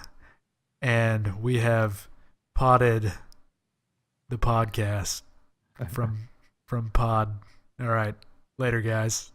and we have potted the podcast from Pod. All right. Later, guys.